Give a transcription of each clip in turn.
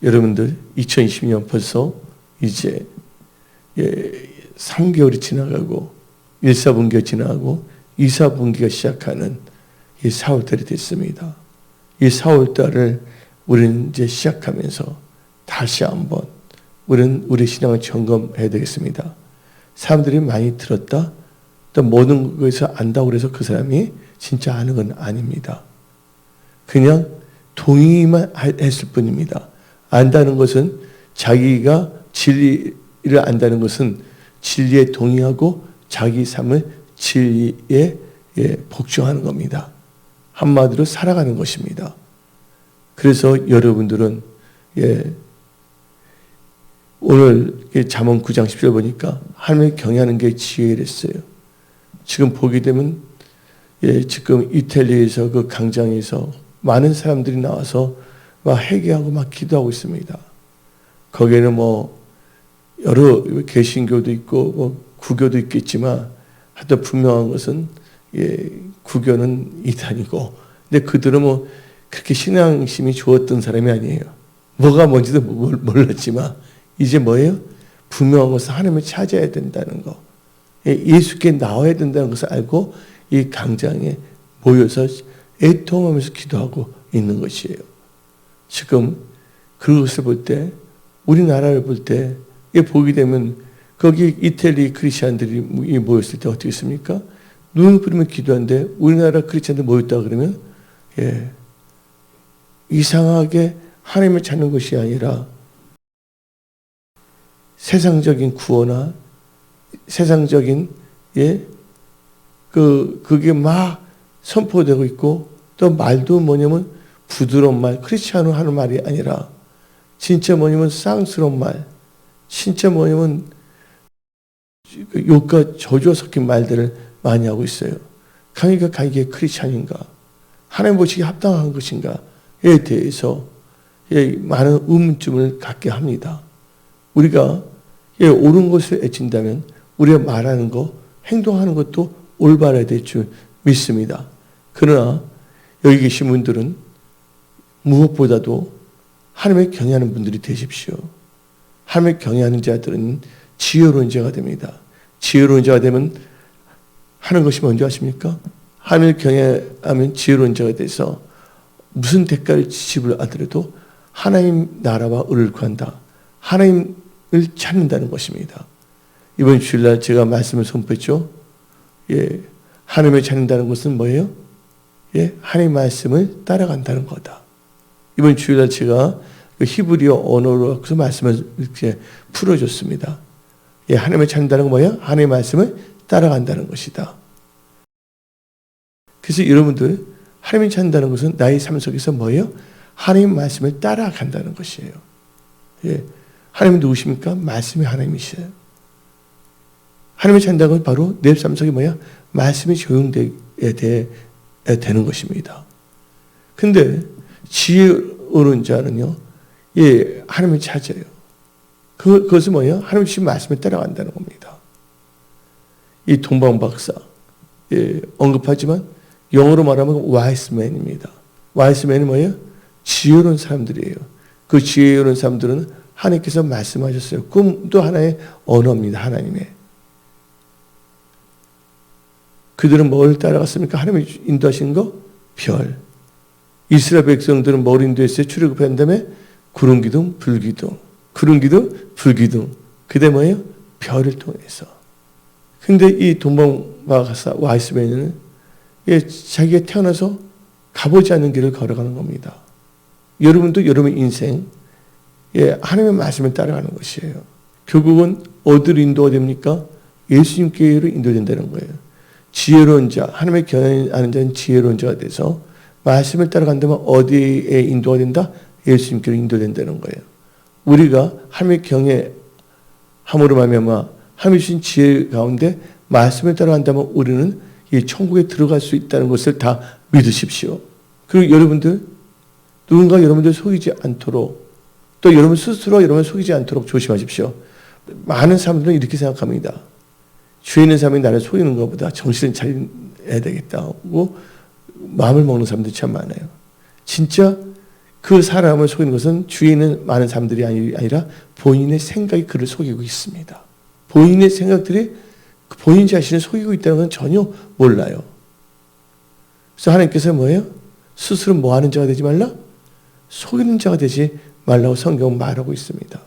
여러분들 2020년 벌써 이제 3개월이 지나가고 1, 4분기가 지나가고 2, 4분기가 시작하는 이 4월달이 됐습니다. 이 4월달을 우리는 이제 시작하면서 다시 한번 우리는 우리 신앙을 점검해야 되겠습니다. 사람들이 많이 들었다, 또 모든 것에서 안다고 해서 그 사람이 진짜 아는 건 아닙니다. 그냥 동의만 했을 뿐입니다. 안다는 것은 자기가 진리를 안다는 것은 진리에 동의하고 자기 삶을 진리에 복종하는 겁니다. 한마디로 살아가는 것입니다. 그래서 여러분들은 오늘 잠언 9장 10절 보니까 하나님을 경외하는 게 지혜랬어요. 지금 보게 되면 지금 이탈리아에서 그 강장에서 많은 사람들이 나와서 막 회개하고 막 기도하고 있습니다. 거기에는 뭐 여러 개신교도 있고 뭐 구교도 있겠지만 하여튼 분명한 것은 구교는 이단이고, 근데 그들은 뭐 그렇게 신앙심이 좋았던 사람이 아니에요. 뭐가 뭔지도 몰랐지만 이제 뭐예요? 분명한 것은 하나님을 찾아야 된다는 거, 예수께 나와야 된다는 것을 알고 이 강장에 모여서 애통하면서 기도하고 있는 것이에요. 지금 그것을 볼 때, 우리나라를 볼 때 보게 되면 거기 이태리 크리스찬들이 모였을 때 어떻게 했습니까? 눈을 부리면 기도하는데 우리나라 크리스찬들 모였다 그러면 이상하게 하나님을 찾는 것이 아니라 세상적인 구호나 세상적인 그게 막 선포되고 있고, 또 말도 뭐냐면 부드러운 말, 크리스찬으로 하는 말이 아니라 진짜 뭐냐면 쌍스러운 말, 진짜 뭐냐면 욕과 저주가 섞인 말들을 많이 하고 있어요. 그러니까 이게 크리스찬인가, 하나님 보시기에 합당한 것인가에 대해서 많은 의문점을 갖게 합니다. 우리가 옳은 것을 애친다면 우리가 말하는 것, 행동하는 것도 올바라야 될 줄 믿습니다. 그러나 여기 계신 분들은 무엇보다도 하나님을 경외하는 분들이 되십시오. 하나님을 경외하는 자들은 지혜로운 자가 됩니다. 지혜로운 자가 되면 하는 것이 뭔지 아십니까? 하나님을 경외하면 지혜로운 자가 돼서 무슨 대가를 지불하더라도 하나님 나라와 의를 구한다, 하나님을 찾는다는 것입니다. 이번 주일날 제가 말씀을 선포했죠. 하나님을 찾는다는 것은 뭐예요? 하나님 말씀을 따라간다는 거다. 이번 주일날 제가 히브리어 언어로 말씀을 이렇게 풀어줬습니다. 하나님을 찾는다는 건 뭐예요? 하나님의 말씀을 따라간다는 것이다. 그래서 여러분들, 하나님을 찾는다는 것은 나의 삶 속에서 뭐예요? 하나님 말씀을 따라간다는 것이에요. 하나님은 누구십니까? 말씀이 하나님이시에요. 하나님을 찾는다는 건 바로 내 삶 속에 뭐야? 말씀이 적용되게 되는 것입니다. 근데 지혜로운 자는요, 하나님을 찾아요. 그것은 뭐예요? 하나님 주신 말씀을 따라간다는 겁니다. 이 동방 박사, 언급하지만 영어로 말하면 와이스맨입니다. 와이스맨이 뭐예요? 지혜로운 사람들이에요. 그 지혜로운 사람들은 하나님께서 말씀하셨어요. 꿈도 하나의 언어입니다. 하나님의. 그들은 뭘 따라갔습니까? 하나님이 인도하신 거? 별. 이스라엘 백성들은 뭘 인도했어요? 출애굽한 다음에 구름 기둥, 불 기둥. 구름 기둥, 불 기둥. 그게 뭐예요? 별을 통해서. 근데 이 동방박사 와이스맨은 자기가 태어나서 가보지 않은 길을 걸어가는 겁니다. 여러분도 여러분의 인생, 하나님의 말씀을 따라가는 것이에요. 결국은 어디로 인도가 됩니까? 예수님께로 인도된다는 거예요. 지혜로운 자, 하나님의 경외하는 자는 지혜로운 자가 돼서 말씀을 따라간다면 어디에 인도가 된다? 예수님께로 인도된다는 거예요. 우리가 하나님의 경외함으로 말미암아 하나님이 주신 지혜 가운데 말씀을 따라간다면 우리는 이 천국에 들어갈 수 있다는 것을 다 믿으십시오. 그리고 여러분들, 누군가 여러분들 속이지 않도록, 또 여러분 스스로 여러분 속이지 않도록 조심하십시오. 많은 사람들은 이렇게 생각합니다. 죄 있는 사람이 나를 속이는 것보다 정신을 차려야 되겠다고 마음을 먹는 사람들이 참 많아요. 진짜 그 사람을 속이는 것은 주위에 있는 많은 사람들이 아니라 본인의 생각이 그를 속이고 있습니다. 본인의 생각들이 본인 자신을 속이고 있다는 건 전혀 몰라요. 그래서 하나님께서 뭐예요? 스스로 뭐 하는 자가 되지 말라? 속이는 자가 되지 말라고 성경은 말하고 있습니다.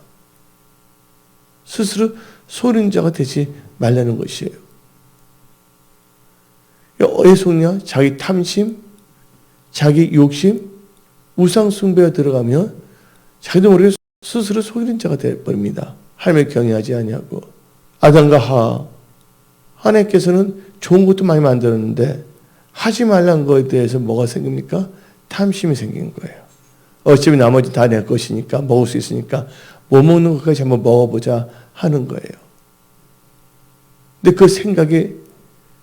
스스로 속이는 자가 되지 말라는 것이에요. 왜 속냐? 자기 탐심, 자기 욕심, 우상 숭배가 들어가면 자기도 모르게 스스로 속이는 자가 되어버립니다. 하나님을 경외하지 아니하고. 아담과 하와, 하나님께서는 좋은 것도 많이 만들었는데 하지 말라는 것에 대해서 뭐가 생깁니까? 탐심이 생긴 거예요. 어차피 나머지 다 내 것이니까, 먹을 수 있으니까 못 먹는 것까지 한번 먹어보자 하는 거예요. 근데 그 생각이,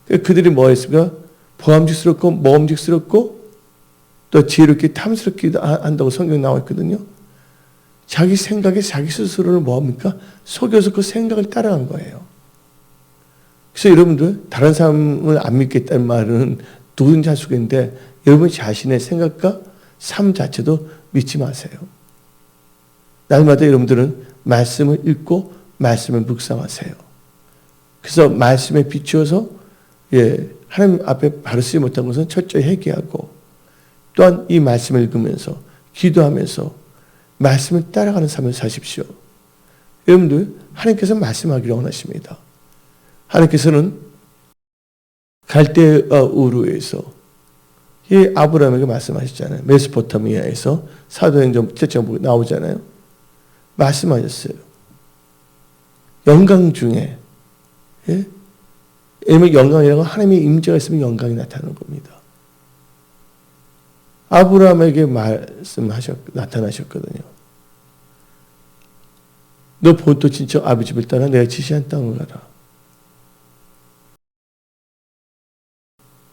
그들이 뭐 했습니까? 보암직스럽고 먹음직스럽고 또 지혜롭게 탐스럽기도 한다고 성경에 나와 있거든요. 자기 생각에 자기 스스로를 뭐합니까? 속여서 그 생각을 따라간 거예요. 그래서 여러분들 다른 사람을 안 믿겠다는 말은 누구든지 할 수가 있는데 여러분 자신의 생각과 삶 자체도 믿지 마세요. 날마다 여러분들은 말씀을 읽고 말씀을 묵상하세요. 그래서 말씀에 비추어서 하나님 앞에 바로 쓰지 못한 것은 철저히 회개하고 또한 이 말씀을 읽으면서 기도하면서 말씀을 따라가는 삶을 사십시오. 여러분들 하나님께서 말씀하기를 원하십니다. 하나님께서는 갈대아 우르에서 이 아브라함에게 말씀하셨잖아요. 메소포타미아에서 사도행전 7장 나오잖아요. 말씀하셨어요. 영광 중에 영광이라고 하나님의 임재가 있으면 영광이 나타나는 겁니다. 아브라함에게 나타나셨거든요. 너 본토 친척 아비 집을 떠나 내가 지시한 땅을 가라.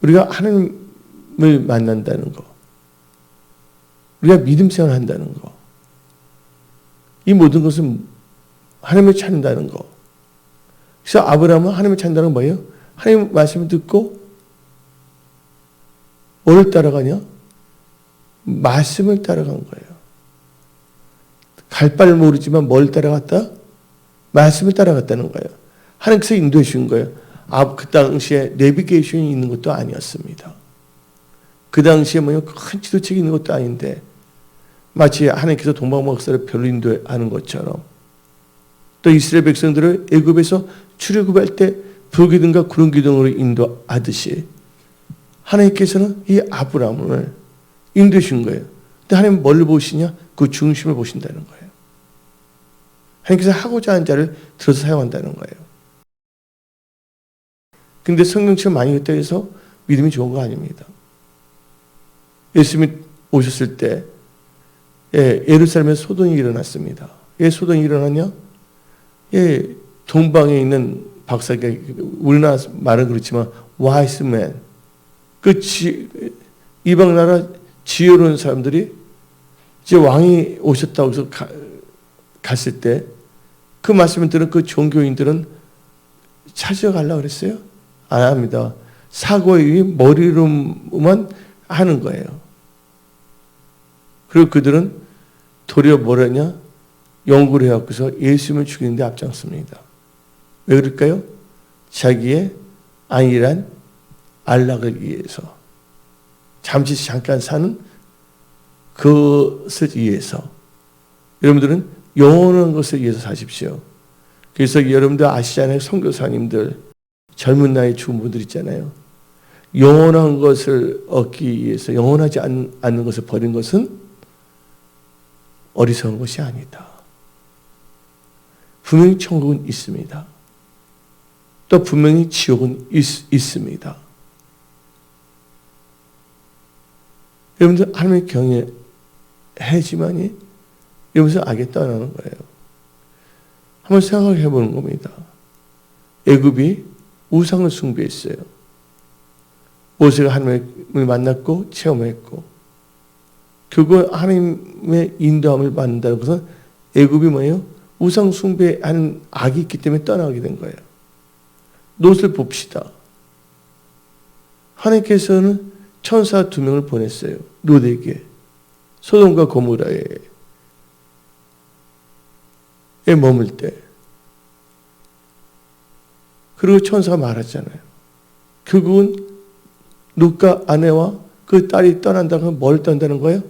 우리가 하나님을 만난다는 거, 우리가 믿음 생활을 한다는 거, 이 모든 것은 하나님을 찾는다는 거. 그래서 아브라함은 하나님을 찾는다는 건 뭐예요? 하나님 말씀을 듣고 뭐를 따라가냐? 말씀을 따라간 거예요. 갈 바를 모르지만 뭘 따라갔다? 말씀을 따라갔다는 거예요. 하나님께서 인도해 주신 거예요. 그 당시에 내비게이션이 있는 것도 아니었습니다. 그 당시에 큰 지도책이 있는 것도 아닌데 마치 하나님께서 동방목사를 별로 인도하는 것처럼 또 이스라엘 백성들을 애굽에서 출애굽할 때 불기둥과 구름기둥으로 인도하듯이 하나님께서는 이 아브라함을 인도해 준 거예요. 근데 하나님은 뭘 보시냐? 그 중심을 보신다는 거예요. 하나님께서 하고자 하는 자를 들어서 사용한다는 거예요. 근데 성경처럼 많이 읽다 해서 믿음이 좋은 거 아닙니다. 예수님이 오셨을 때 예루살렘에 소동이 일어났습니다. 왜 소동이 일어났냐? 동방에 있는 박사가 우리나라 말은 그렇지만 와이스맨 이방 나라 지혜로운 사람들이 이제 왕이 오셨다고 해서 갔을 때 그 말씀을 들은 그 종교인들은 찾아가려고 그랬어요? 안 합니다. 사고의 머리로만 하는 거예요. 그리고 그들은 도리어 뭐라냐? 연구를 해갖고서 예수님을 죽이는 데 앞장섭니다. 왜 그럴까요? 자기의 안일한 안락을 위해서 잠깐 사는 그것을 위해서 여러분들은 영원한 것을 위해서 사십시오. 그래서 여러분들 아시잖아요. 선교사님들 젊은 나이에 죽은 분들 있잖아요. 영원한 것을 얻기 위해서 영원하지 않는 것을 버린 것은 어리석은 것이 아니다. 분명히 천국은 있습니다. 또 분명히 지옥은 있습니다. 여러분들 하나님의 경외해야지만이 이러면서 악에 떠나는 거예요. 한번 생각해 보는 겁니다. 애굽이 우상을 숭배했어요. 모세가 하나님을 만났고 체험했고 결국 하나님의 인도함을 받는다는 것은 애굽이 뭐예요? 우상 숭배하는 악이 있기 때문에 떠나게 된 거예요. 롯을 봅시다. 하나님께서는 천사 2명을 보냈어요. 롯에게 소돔과 고모라에 머물 때, 그리고 천사가 말하잖아요. 결국은 룻과 아내와 그 딸이 떠난다고 하면 뭘 떠난다는 거예요?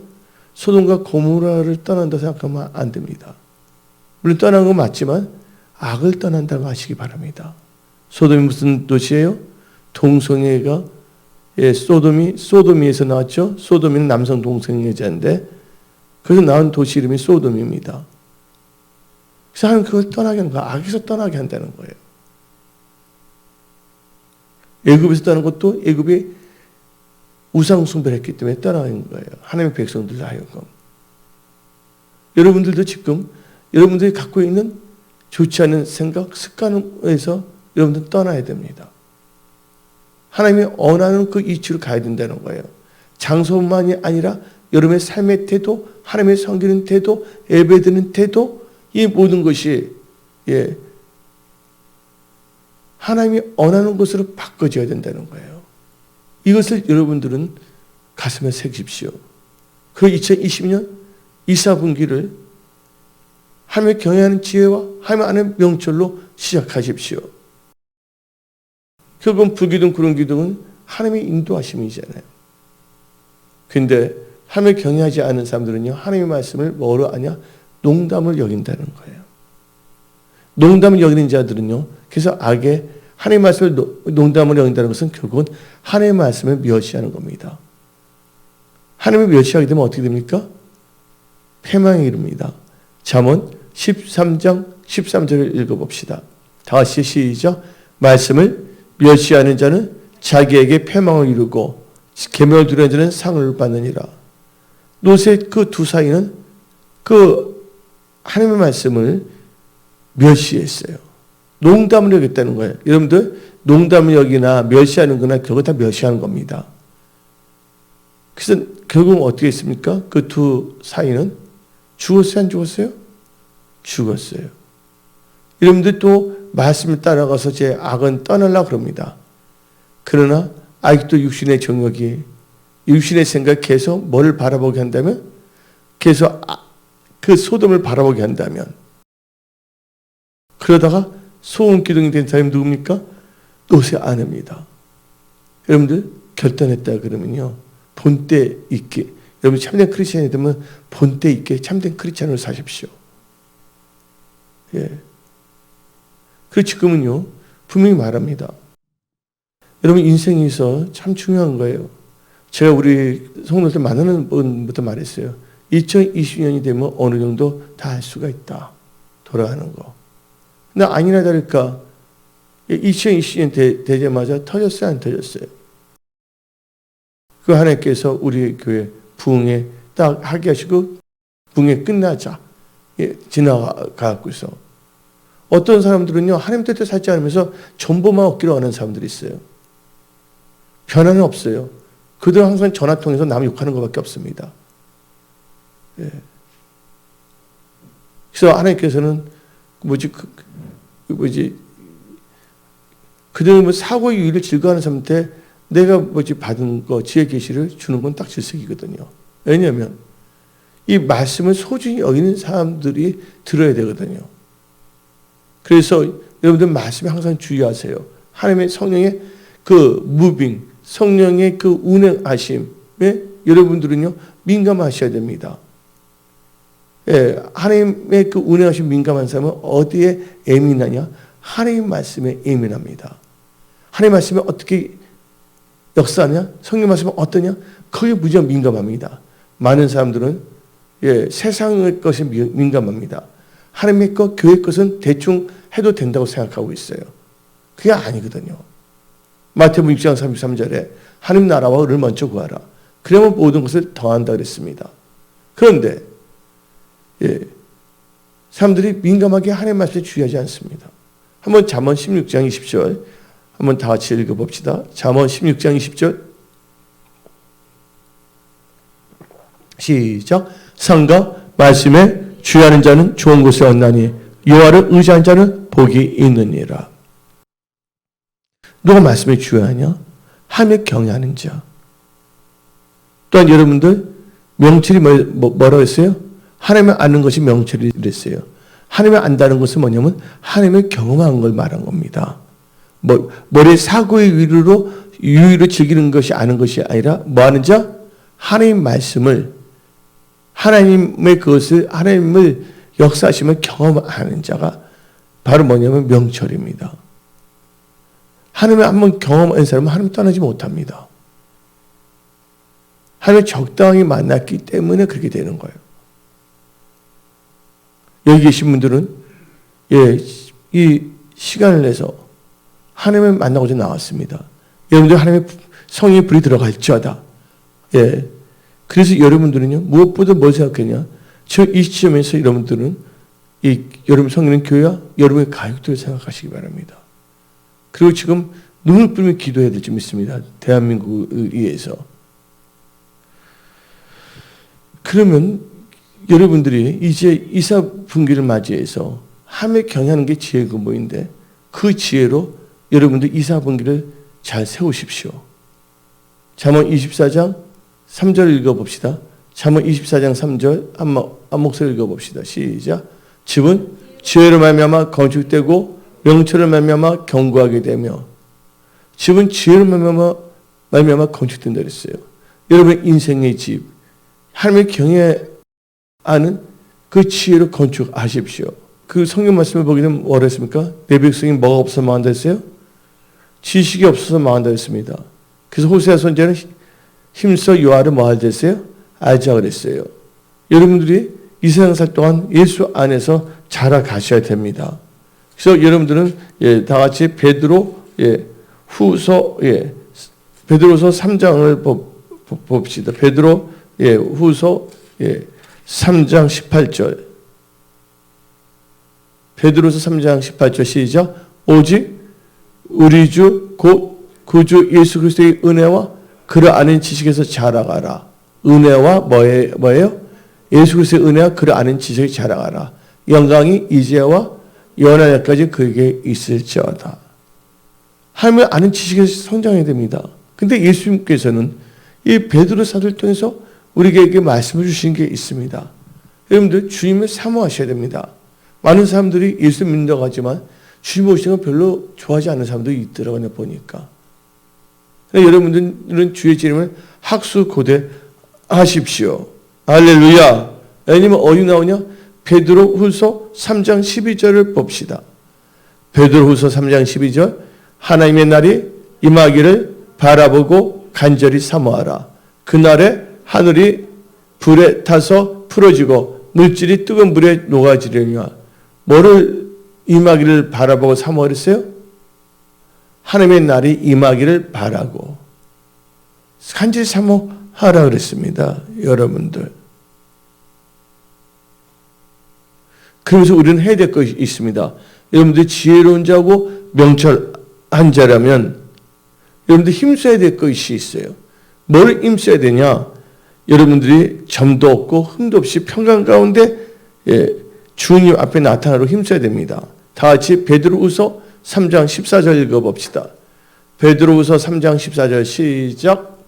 소돔과 고모라를 떠난다 생각하면 안 됩니다. 물론 떠난 건 맞지만 악을 떠난다고 하시기 바랍니다. 소돔이 무슨 도시예요? 동성애가, 소돔이에서 나왔죠. 소돔이는 남성 동성애자인데 그래서 나온 도시 이름이 소돔입니다. 그래서 하나님 그걸 떠나게 하는 거예요. 악에서 떠나게 한다는 거예요. 애굽에서 떠난 것도 애굽이 우상 숭배를 했기 때문에 떠나는 거예요. 하나님의 백성들 하여금. 여러분들도 지금 여러분들이 갖고 있는 좋지 않은 생각, 습관에서 여러분들 떠나야 됩니다. 하나님이 원하는 그 이치로 가야 된다는 거예요. 장소만이 아니라 여러분의 삶의 태도, 하나님의 섬기는 태도, 예배드리는 태도, 이 모든 것이 하나님이 원하는 것으로 바꿔져야 된다는 거예요. 이것을 여러분들은 가슴에 새기십시오. 그 2020년 2사분기를 하나님의 경외하는 지혜와 하나님 안의 명철로 시작하십시오. 결국은 불기둥 구름기둥은 하나님의 인도하심이잖아요. 근데 하나님을 경외하지 않은 사람들은요, 하나님의 말씀을 뭐로 아냐? 농담을 여긴다는 거예요. 농담을 여기는 자들은요, 그래서 악에 하나님의 말씀을 농담을 여긴다는 것은 결국은 하나님의 말씀을 멸시하는 겁니다. 하나님을 멸시하게 되면 어떻게 됩니까? 패망에 이릅니다. 잠언 13장 13절을 읽어봅시다. 다시 시작. 말씀을 멸시하는 자는 자기에게 패망을 이루고 계명을 두려는 자는 상을 받느니라. 롯의 그 두 사이는 그 하나님의 말씀을 멸시했어요. 농담을 여겼다는 거예요. 여러분들 농담을 여기나 멸시하는 거나 그거 다 멸시하는 겁니다. 그래서 결국은 어떻게 했습니까? 그 두 사이는 죽었어요? 안 죽었어요? 죽었어요. 여러분들 또 말씀을 따라가서 제 악은 떠나려고 그럽니다. 그러나 아직도 육신의 정욕이, 육신의 생각이 계속 뭐를 바라보게 한다면, 계속 그 소돔을 바라보게 한다면, 그러다가 소음기둥이 된 사람이 누굽니까? 롯의 아내입니다. 여러분들 결단했다 그러면요, 본때 있게, 여러분 참된 크리스찬이 되면 본때 있게 참된 크리스찬으로 사십시오. 그 지금은요, 분명히 말합니다. 여러분 인생에서 참 중요한 거예요. 제가 우리 성도들 만나는 분부터 말했어요. 2020년이 되면 어느 정도 다 알 수가 있다. 돌아가는 거. 근데 아니나 다를까 2020년 되자마자 터졌어요? 안 터졌어요? 그 하나님께서 우리 교회 부흥에 딱 하게 하시고 부흥에 끝나자 지나가고서 어떤 사람들은요, 하나님 뜻대로 살지 않으면서 정보만 얻기로 하는 사람들이 있어요. 변화는 없어요. 그들은 항상 전화 통해서 남 욕하는 것밖에 없습니다. 그래서 하나님께서는 그들은 뭐 사고의 유의를 즐거워하는 사람한테 내가 받은 거, 지혜 계시를 주는 건 딱 질색이거든요. 왜냐하면 이 말씀을 소중히 여기는 사람들이 들어야 되거든요. 그래서 여러분들 말씀에 항상 주의하세요. 하나님의 성령의 그 무빙, 성령의 그 운행하심에 여러분들은요, 민감하셔야 됩니다. 하나님의 그 운행하심 민감한 사람은 어디에 예민하냐? 하나님 말씀에 예민합니다. 하나님 말씀에 어떻게 역사하냐? 성령 말씀은 어떠냐? 거기에 무지하게 민감합니다. 많은 사람들은 세상의 것에 민감합니다. 하나님의 것, 교회 것은 대충 해도 된다고 생각하고 있어요. 그게 아니거든요. 마태복음 6장 33절에 하나님 나라와 의를 먼저 구하라. 그러면 모든 것을 더한다 그랬습니다. 그런데 사람들이 민감하게 하나님 말씀에 주의하지 않습니다. 한번 잠언 16장 20절 한번 다 같이 읽어봅시다. 잠언 16장 20절 시작. 상과 말씀에 주의하는 자는 좋은 곳에 얻나니 여호와를 의지하는 자는 복이 있느니라. 누가 말씀에 주의하냐? 하나님을 경외하는 자. 또한 여러분들 명철이 뭐라고 했어요? 하나님을 아는 것이 명철이 그랬어요. 하나님을 안다는 것은 뭐냐면 하나님을 경험한 걸 말한 겁니다. 머리의 사고의 유의로 즐기는 것이 아는 것이 아니라 뭐 하는 자? 하나님 말씀을, 하나님의 그것을, 하나님을 역사하시면 경험하는 자가 바로 뭐냐면 명철입니다. 하나님을 한번 경험한 사람은 하나님 떠나지 못합니다. 하나님을 적당히 만났기 때문에 그렇게 되는 거예요. 여기 계신 분들은 이 시간을 내서 하나님을 만나고자 나왔습니다. 여러분들 하나님의 성령의 불이 들어갈지어다. 그래서 여러분들은요, 무엇보다 뭘 생각했냐? 이 시점에서 여러분들은 여러분 성령 교회와 여러분의 가족들을 생각하시기 바랍니다. 그리고 지금 눈을 뿌리며 기도해야 될 줄 믿습니다. 대한민국을 위해서. 그러면 여러분들이 이제 이사 분기를 맞이해서 하나님을 경외하는 게 지혜의 근본인데 그 지혜로 여러분들 이사 분기를 잘 세우십시오. 잠언 24장 3절 읽어봅시다. 잠언 24장 3절 한 목소리 읽어봅시다. 시작. 집은 지혜로 말미암아 건축되고 명철로 말미암아 견고하게 되며, 집은 지혜로 말미암아 건축된다 그랬어요. 여러분 인생의 집, 하나님의 경외하는 그 지혜로 건축하십시오. 그 성경 말씀을 보기는 뭐라 했습니까? 내 백성이 뭐가 없어서 망한다 했어요? 지식이 없어서 망한다 했습니다. 그래서 호세아 선지자는 힘써 여호와를 뭐 하자 했어요? 알자 그랬어요. 여러분들이 이 세상 살 동안 예수 안에서 자라가셔야 됩니다. 그래서 여러분들은 다 같이 베드로 후서 베드로서 3장을 봅시다. 베드로 후서 3장 18절. 베드로서 3장 18절 시작. 오직 우리 주 곧 구주 예수 그리스도의 은혜와 그를 아는 지식에서 자라가라. 은혜와 뭐예요? 예수 그리스도의 은혜와 그를 아는 지식에 자라가라. 영광이 이제와 영원하까지 그에게 있을지어다. 하나님을 아는 지식에서 성장해야 됩니다. 근데 예수님께서는 이 베드로 사도를 통해서 우리에게 말씀을 주신 게 있습니다. 여러분들 주님을 사모하셔야 됩니다. 많은 사람들이 예수 믿는다고 하지만 주님 오시는 걸 별로 좋아하지 않는 사람들이 있더라고요. 보니까. 여러분들은 주의 이름을 학수고대하십시오. 할렐루야. 왜냐면 어디 나오냐? 베드로 후서 3장 12절을 봅시다. 베드로 후서 3장 12절. 하나님의 날이 임하기를 바라보고 간절히 사모하라. 그날에 하늘이 불에 타서 풀어지고 물질이 뜨거운 물에 녹아지려니와. 뭐를 임하기를 바라보고 사모하랬어요? 하나님의 날이 임하기를 바라고 간절히 사모하라 그랬습니다. 여러분들. 그러면서 우리는 해야 될 것이 있습니다. 여러분들 지혜로운 자고 명철한 자라면 여러분들 힘써야 될 것이 있어요. 뭘 힘써야 되냐? 여러분들이 점도 없고 흠도 없이 평강 가운데 주님 앞에 나타나러 힘써야 됩니다. 다 같이 베드로후서 3장 14절 읽어봅시다. 베드로후서 3장 14절 시작.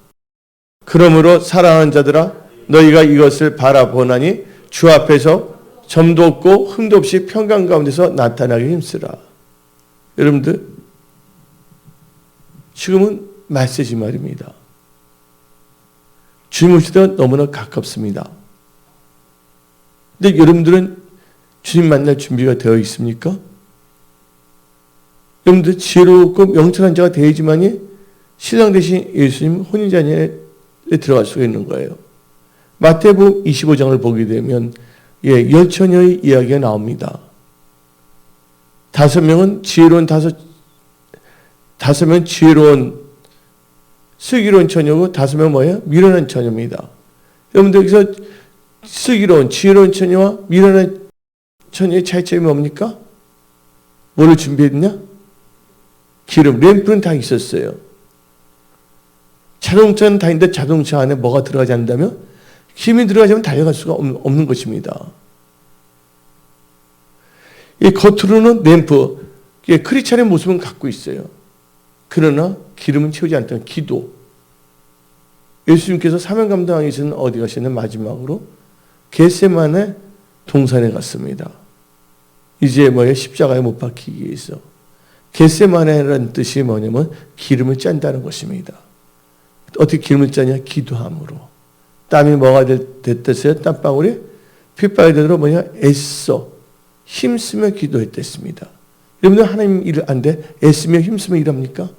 그러므로 사랑하는 자들아 너희가 이것을 바라보나니 주 앞에서 점도 없고 흠도 없이 평강 가운데서 나타나게 힘쓰라. 여러분들 지금은 메시지 말입니다. 주님 오실 때가 너무나 가깝습니다. 근데 여러분들은 주님 만날 준비가 되어 있습니까? 여러분들 지혜롭고 명철한 자가 되어야지만이 신랑 되신 예수님 혼인자녀에 들어갈 수가 있는 거예요. 마태복음 25장을 보게 되면 열처녀의 이야기가 나옵니다. 5명은 지혜로운 다섯 명 지혜로운 슬기로운 처녀고 5명은 뭐예요? 미련한 처녀입니다. 여러분들 여기서 슬기로운 지혜로운 처녀와 미련한 처녀의 차이점이 뭡니까? 뭐를 준비했냐? 기름, 램프는 다 있었어요. 자동차는 다 있는데 자동차 안에 뭐가 들어가지 않는다면 힘이 들어가지 않으면 달려갈 수가 없는 것입니다. 이 겉으로는 램프, 크리스찬의 모습은 갖고 있어요. 그러나 기름은 채우지 않다는 기도. 예수님께서 사명 감당하기 전에 어디 가시는 마지막으로 겟세마네 동산에 갔습니다. 이제 십자가에 못 박히기 위해서. 겟세마네라는 뜻이 뭐냐면 기름을 짠다는 것입니다. 어떻게 기름을 짜냐? 기도함으로. 땀이 뭐가 됐댔어요? 땀방울이 핏방울이 되도록 애써 힘쓰며 기도했댔습니다. 여러분들 하나님 일 안 돼? 애쓰며 힘쓰며 일합니까?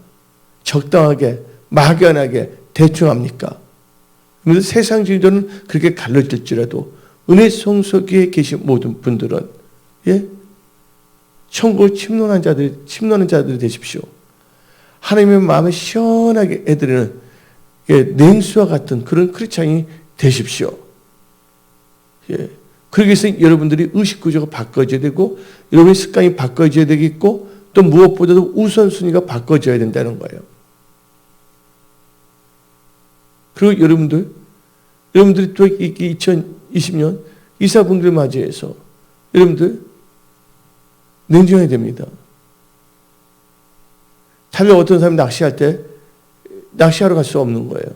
적당하게 막연하게 대충 합니까? 여러분들 세상주의자는 그렇게 갈라질지라도 은혜 성소기에 계신 모든 분들은 천국을 침노하는 자들이 되십시오. 하나님의 마음을 시원하게 애드리는 냉수와 같은 그런 크리스찬이 되십시오. 그러기 위해서 여러분들이 의식구조가 바꿔져야 되고 여러분의 습관이 바꿔져야 되겠고 또 무엇보다도 우선순위가 바꿔져야 된다는 거예요. 그리고 여러분들이 또 2020년 이사분기를 맞이해서 여러분들 냉정해야 됩니다. 달리 어떤 사람이 낚시할 때 낚시하러 갈 수 없는 거예요.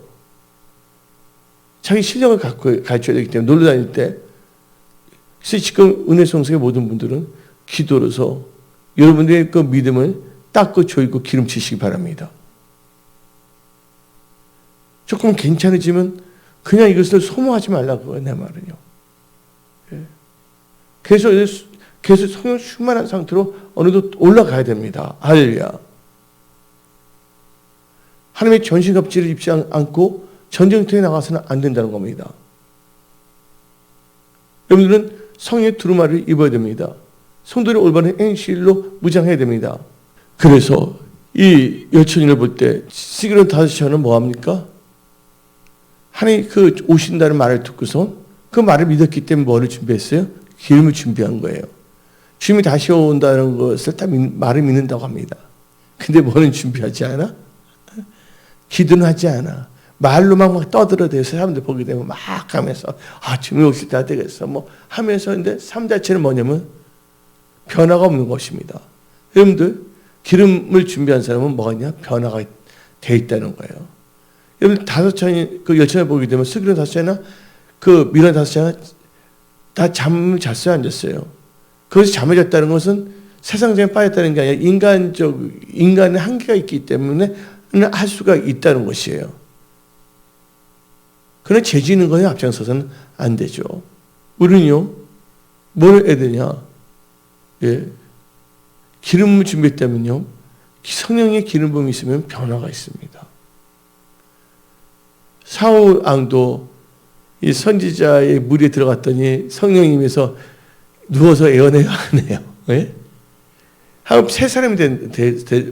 자기 실력을 가르쳐야 되기 때문에 놀러 다닐 때. 그래서 지금 은혜 성석의 모든 분들은 기도로서 여러분들의 그 믿음을 닦고 조이고 기름치시기 바랍니다. 조금 괜찮아지면 그냥 이것을 소모하지 말라고요. 내 말은요. 계속 성령 충만한 상태로 어느덧 올라가야 됩니다. 할렐루야. 하나님의 전신갑주를 입지 않고 전쟁터에 나가서는 안 된다는 겁니다. 여러분들은 성의 두루마리를 입어야 됩니다. 성도의 올바른 행실로 무장해야 됩니다. 그래서 이 여천인을 볼 때 시기론 5시간은 뭐합니까? 하나님 그 오신다는 말을 듣고서 그 말을 믿었기 때문에 뭐를 준비했어요? 기름을 준비한 거예요. 주님이 다시 온다는 것을 다 말을 믿는다고 합니다. 근데 뭐는 준비하지 않아? 기도는 하지 않아. 말로만 막 떠들어대서 사람들 보게 되면 막 하면서 주님이 오실 때 되겠어 하면서 근데 삶 자체는 뭐냐면 변화가 없는 것입니다. 여러분들 기름을 준비한 사람은 뭐가 있냐? 변화가 돼 있다는 거예요. 여러분 5차례 그 열차를 보게 되면 스기론 5차례나 그 미란 5차례나 다 잠을 잤어요, 안 잤어요? 그것이 잠을 잤다는 것은 세상적인 빠졌다는 게 아니라 인간의 한계가 있기 때문에 할 수가 있다는 것이에요. 그러나 죄 있는 거에 앞장서서는 안 되죠. 우리는요, 뭘 해야 되냐? 기름을 준비했다면요, 성령의 기름 부음이 있으면 변화가 있습니다. 사울 왕도 이 선지자의 무리에 들어갔더니 성령님에서 누워서 애원해요, 안 해요? 하고 새 사람이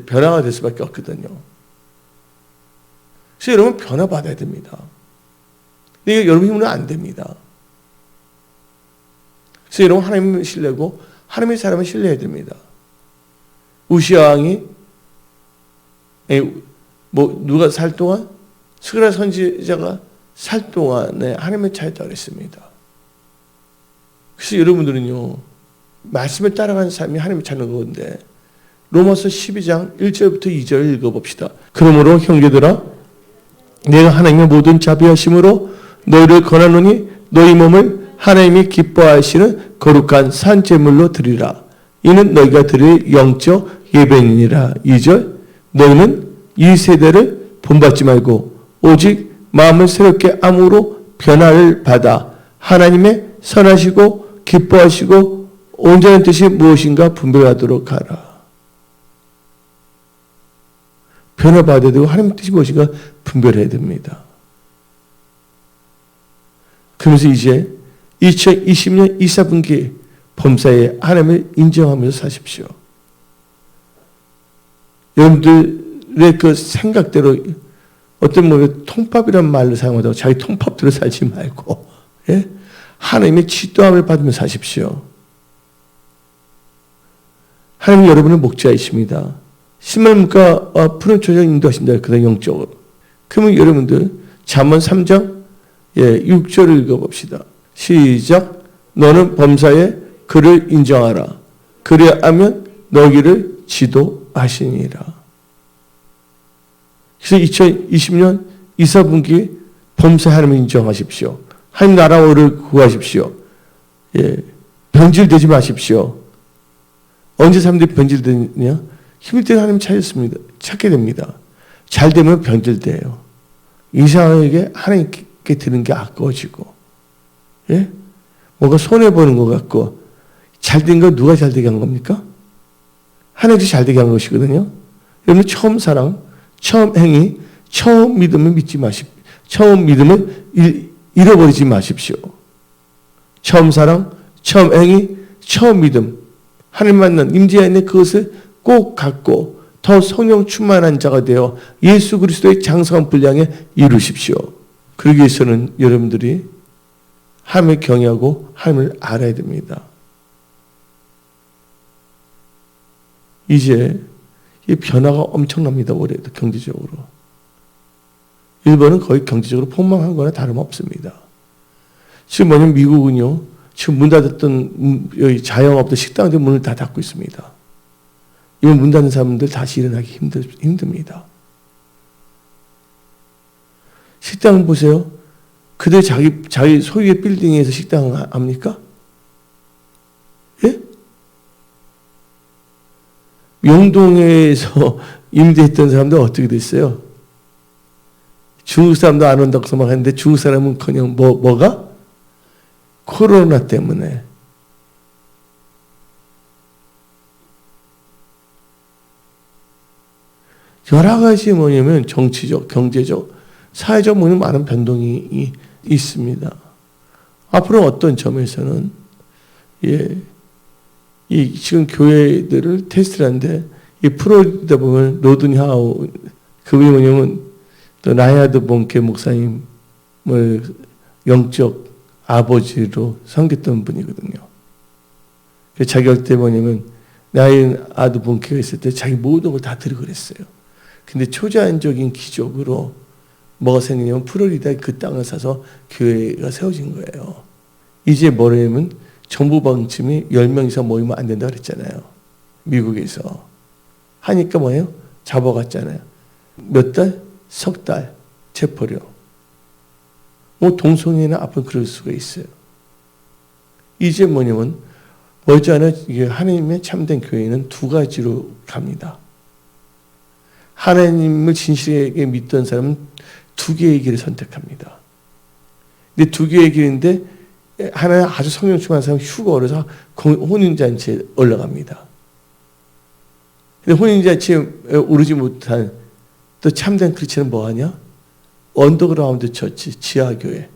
변화가 될 수밖에 없거든요. 그래서 여러분 변화 받아야 됩니다. 이게 여러분 힘으로는 안 됩니다. 그래서 여러분 하나님을 신뢰고 하나님의 사람을 신뢰해야 됩니다. 우시야 왕이 누가 살 동안 스가랴 선지자가 살 동안에 하나님을 찾았다고 그랬습니다. 그래서 여러분들은요, 말씀을 따라가는 삶이 하나님을 찾는 건데 로마서 12장 1절부터 2절을 읽어봅시다. 그러므로 형제들아, 내가 하나님의 모든 자비하심으로 너희를 권하노니 너희 몸을 하나님이 기뻐하시는 거룩한 산 제물로 드리라. 이는 너희가 드릴 영적 예배니라. 2절, 너희는 이 세대를 본받지 말고 오직 마음을 새롭게 함으로 변화를 받아 하나님의 선하시고 기뻐하시고 온전한 뜻이 무엇인가 분별하도록 하라. 변화받아야 되고 하나님의 뜻이 무엇인가 분별해야 됩니다. 그러면서 이제 2020년 2, 4분기 범사에 하나님을 인정하면서 사십시오. 여러분들의 그 생각대로 어떤 통밥이라는 말을 사용하다가 자기 통밥대로 살지 말고 하나님의 지도함을 받으며 사십시오. 하나님 여러분의 목자이십니다. 신말문과 푸른 초장 인도하신다. 그다음 영적으로. 그러면 여러분들 잠언 3장 6절을 읽어봅시다. 시작. 너는 범사에 그를 인정하라. 그래야하면 너희를 지도하시니라. 그래서 2020년 2, 4분기 범사 하나님을 인정하십시오. 하나님 나라를 구하십시오. 예, 변질되지 마십시오. 언제 사람들이 변질되냐? 힘들 때 하나님 찾게 됩니다. 잘 되면 변질돼요. 이상하게 하나님께 드는 게 아까워지고, 예? 뭔가 손해보는 것 같고, 잘 된 건 누가 잘 되게 한 겁니까? 하나님께서 잘 되게 한 것이거든요. 여러분, 처음 사랑, 처음 행위, 처음 믿음을 믿지 마십시오. 처음 믿음을 잃어버리지 마십시오. 처음 사랑, 처음 행위, 처음 믿음, 하나님 만난 임재 안에 그것을 꼭 갖고 더 성령 충만한 자가 되어 예수 그리스도의 장성한 분량에 이루십시오. 그러기 위해서는 여러분들이 하나님을 경외하고 하나님을 알아야 됩니다. 이제 이 변화가 엄청납니다. 올해도 경제적으로. 일본은 거의 경제적으로 폭망한 거나 다름없습니다. 지금 뭐냐면 미국은요, 지금 문 닫았던 여기 자영업들 식당들 문을 다 닫고 있습니다. 이번 문 닫는 사람들 다시 일어나기 힘듭니다. 식당 보세요. 그들 자기 소유의 빌딩에서 식당 합니까? 예? 명동에서 임대했던 사람들 어떻게 됐어요? 중국 사람도 안 온다고 막 했는데 중국 사람은커녕 뭐가? 코로나 때문에. 여러 가지 뭐냐면 정치적, 경제적, 사회적 많은 변동이 있습니다. 앞으로 어떤 점에서는 이 지금 교회들을 테스트를 하는데 이 프로리다 보면 로든 하우 그분이 뭐냐면 또 라이하드 본케 목사님을 영적 아버지로 섬겼던 분이거든요. 자기 할 때 뭐냐면 라이하드 본케가 있을 때 자기 모든 걸 다 드리고 그랬어요. 근데 초자연적인 기적으로 뭐가 생기냐면 플로리다에 그 땅을 사서 교회가 세워진 거예요. 이제 뭐냐면 정부 방침이 10명 이상 모이면 안 된다 그랬잖아요. 미국에서. 하니까 뭐예요? 잡아갔잖아요. 몇 달? 석 달 체포료. 동성애나 앞으로 그럴 수가 있어요. 이제 뭐냐면 머지않아 하나님의 참된 교회는 두 가지로 갑니다. 하나님을 진실하게 믿던 사람은 두 개의 길을 선택합니다. 근데 두 개의 길인데 하나는 아주 성령 충만한 사람은 휴거를 혼인잔치에 올라갑니다. 근데 혼인잔치에 오르지 못한 또 참된 크리스천은 뭐하냐? 언더그라운드 처치, 지하교회.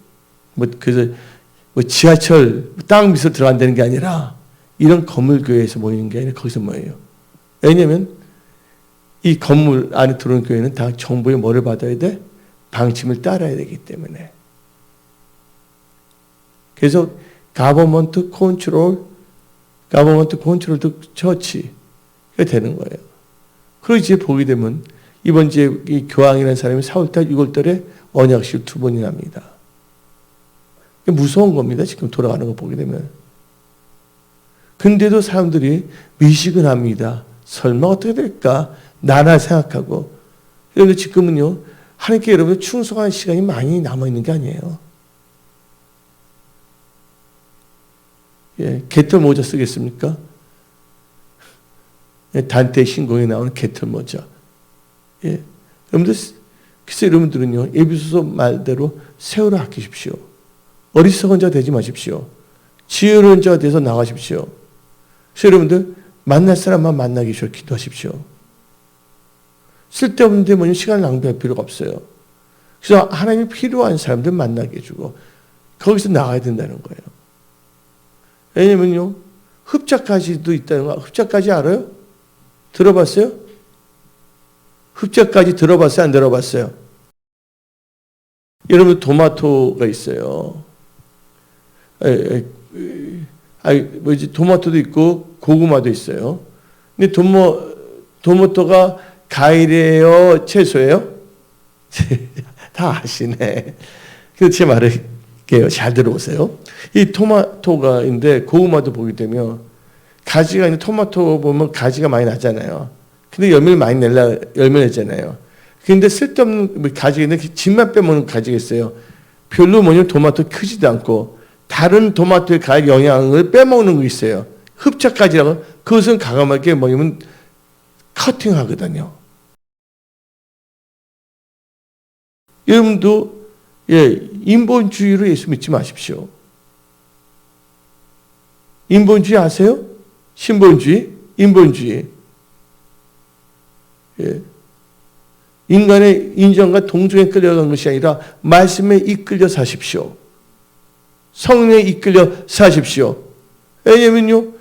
그래서 지하철, 땅 밑으로 들어간다는 게 아니라 이런 건물교회에서 모이는 게 아니라 거기서 모여요. 왜냐하면 이 건물 안에 들어오는 교회는 다 정부의 뭐를 받아야 돼? 방침을 따라야 되기 때문에. 그래서 가버먼트 컨트롤 처치가 되는 거예요. 그리고 이제 보게 되면 이번 이제 이 교황이라는 사람이 4월달, 6월달에 언약식 2번이나 합니다. 무서운 겁니다. 지금 돌아가는 거 보게 되면. 근데도 사람들이 미식은 합니다. 설마 어떻게 될까? 나나 생각하고. 그런데 지금은요, 하나님께 여러분 충성한 시간이 많이 남아있는 게 아니에요. 개털 모자 쓰겠습니까? 단테 신공에 나오는 개털 모자. 여러분들, 글쎄 여러분들은요, 에베소서 말대로 세월을 아끼십시오. 어리석은 자 되지 마십시오. 지혜로운 자가 돼서 나가십시오. 그래서 여러분들, 만날 사람만 만나기 위해서 기도하십시오. 쓸데없는데 뭐냐 시간을 낭비할 필요가 없어요. 그래서 하나님이 필요한 사람들 만나게 해주고 거기서 나가야 된다는 거예요. 왜냐면요, 흡자까지도 있다는 거. 흡자까지 알아요? 들어봤어요? 흡자까지 들어봤어요? 안 들어봤어요? 여러분 토마토가 있어요. 토마토도 있고 고구마도 있어요. 근데 토마토가 과일이에요? 채소예요? 다 아시네. 그래서 제 말을게요. 잘 들어보세요. 이 토마토가 있는데 고구마도 보게 되면 가지가 있는 토마토 보면 가지가 많이 나잖아요. 근데 열매를 많이 열매 냈잖아요. 근데 쓸데없는 가지가 있는데 집만 빼먹는 가지가 있어요. 별로 토마토 크지도 않고 다른 토마토에 갈 영양을 빼먹는 거 있어요. 흡착가지라고. 그것은 가감하게 커팅하거든요. 여러분도 인본주의로 예수 믿지 마십시오. 인본주의 아세요? 신본주의? 인본주의. 인간의 인정과 동정에 끌려간 것이 아니라 말씀에 이끌려 사십시오. 성령에 이끌려 사십시오. 왜냐면요,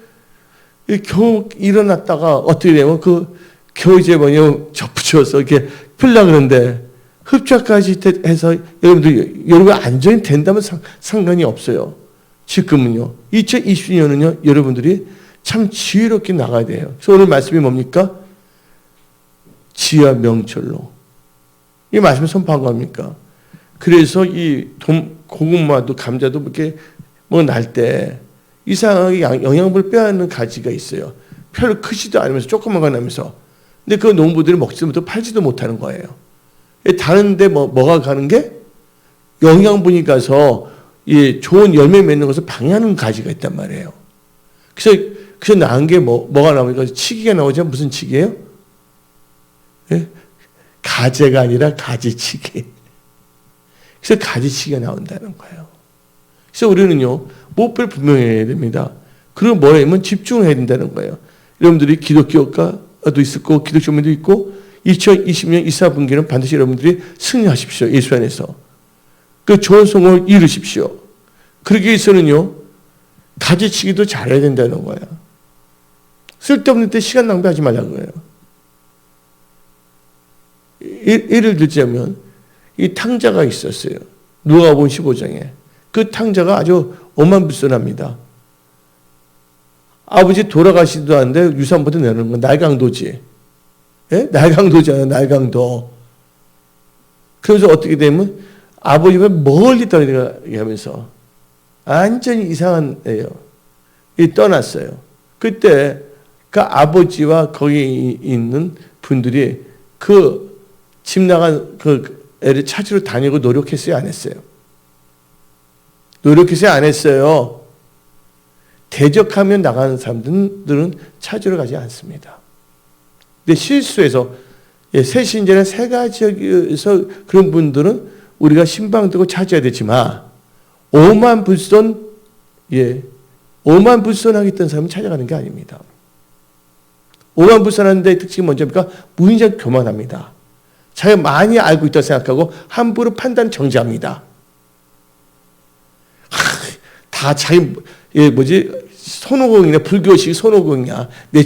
겨우 일어났다가 어떻게 되면 겨우 이제 접붙여서 이렇게 풀려 그러는데 흡착까지 해서 여러분 안전이 된다면 상관이 없어요. 지금은요, 2020년은요, 여러분들이 참 지혜롭게 나가야 돼요. 그래서 오늘 말씀이 뭡니까? 지혜와 명철로. 이 말씀이 선포한 겁니까? 그래서 이 고구마도 감자도 이렇게 날 때 이상하게 영양분을 빼앗는 가지가 있어요. 별로 크지도 않으면서 조그만 거 나면서. 근데 그 농부들이 먹지도 못하고 팔지도 못하는 거예요. 다른데 뭐가 가는 게 영양분이 가서 좋은 열매 맺는 것을 방해하는 가지가 있단 말이에요. 그래서 나은 게 뭐가 나오니까 치기가 나오죠. 무슨 치기예요? 가재가 아니라 가지치기. 그래서 가지치기가 나온다는 거예요. 그래서 우리는요, 목표를 분명해야 됩니다. 그리고 뭐냐면 집중해야 된다는 거예요. 여러분들이 기독교과도 있을 거고, 기독교면도 있고, 2020년 24분기는 반드시 여러분들이 승리하십시오. 예수 안에서. 그 좋은 성공을 이루십시오. 그러기 위해서는요, 가지치기도 잘해야 된다는 거예요. 쓸데없는 때 시간 낭비하지 말라는 거예요. 예를 들자면 이 탕자가 있었어요. 누가복음 15장에. 그 탕자가 아주 어만부선합니다. 아버지 돌아가시지도 않는데 유산부터 내는 건 날강도지. 날강도잖아요. 날강도. 그래서 어떻게 되면 아버지가 멀리 떠나게 하면서 완전히 이상한 애요. 떠났어요. 그때 그 아버지와 거기 있는 분들이 집 나간 애를 찾으러 다니고 노력했어요? 안 했어요? 노력했어요? 안 했어요? 대적하면 나가는 사람들은 찾으러 가지 않습니다. 근데 실수해서 새신자는 세 가지에서 그런 분들은 우리가 신방 들고 찾아야 되지만 오만불손하겠다는 사람은 찾아가는 게 아닙니다. 오만불손한 데의 특징이 뭔지입니까? 무인적 교만합니다. 자기가 많이 알고 있다고 생각하고 함부로 판단 정지합니다. 다 자기 손오공이나 불교식 손오공이야. 내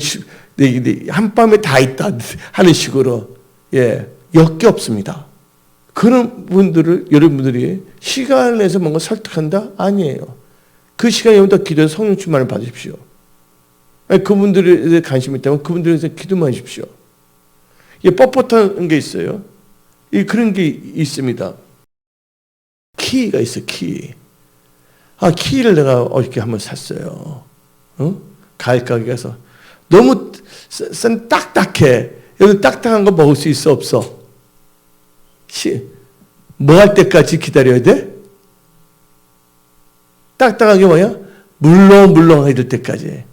한밤에 다 있다 하는 식으로 역겹습니다. 그런 분들을 여러분들이 시간을 내서 뭔가 설득한다? 아니에요. 그 시간에 여러분 기도해서 성령 충만을 받으십시오. 그분들에 관심이 있다면 그분들에서 기도만 하십시오. 뻣뻣한 게 있어요. 그런 게 있습니다. 키가 있어, 키. 키를 내가 어저께 한번 샀어요. 가을 가게 가서. 너무 딱딱해. 여기 딱딱한 거 먹을 수 있어, 없어? 뭐 할 때까지 기다려야 돼? 딱딱하게 뭐야? 물렁물렁하게 될 때까지.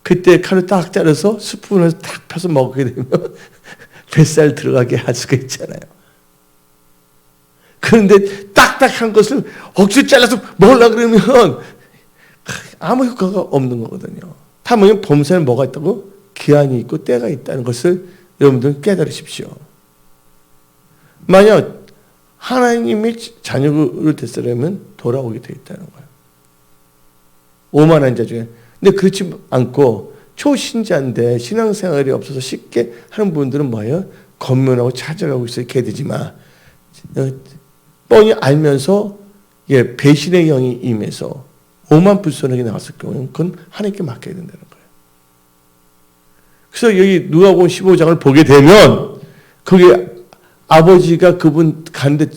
그때 칼을 딱 자르서 스푼을 딱 펴서 먹게 되면 뱃살 들어가게 할 수가 있잖아요. 그런데 딱딱한 것을 억지로 잘라서 먹으려고 그러면 아무 효과가 없는 거거든요. 다만 범사에는 뭐가 있다고? 기한이 있고 때가 있다는 것을 여러분들 깨달으십시오. 만약 하나님의 자녀를 됐으려면 돌아오게 되어 있다는 거예요. 오만한 자 중에. 근데 그렇지 않고 초신자인데 신앙생활이 없어서 쉽게 하는 분들은 뭐예요? 겉면하고 찾아가고 있어요. 개되지만 뻔히 알면서 배신의 영이 임해서 오만불손하게 나왔을 경우는 그건 하나님께 맡겨야 된다는 거예요. 그래서 여기 누가복음 15장을 보게 되면 거기 아버지가 그분 가는데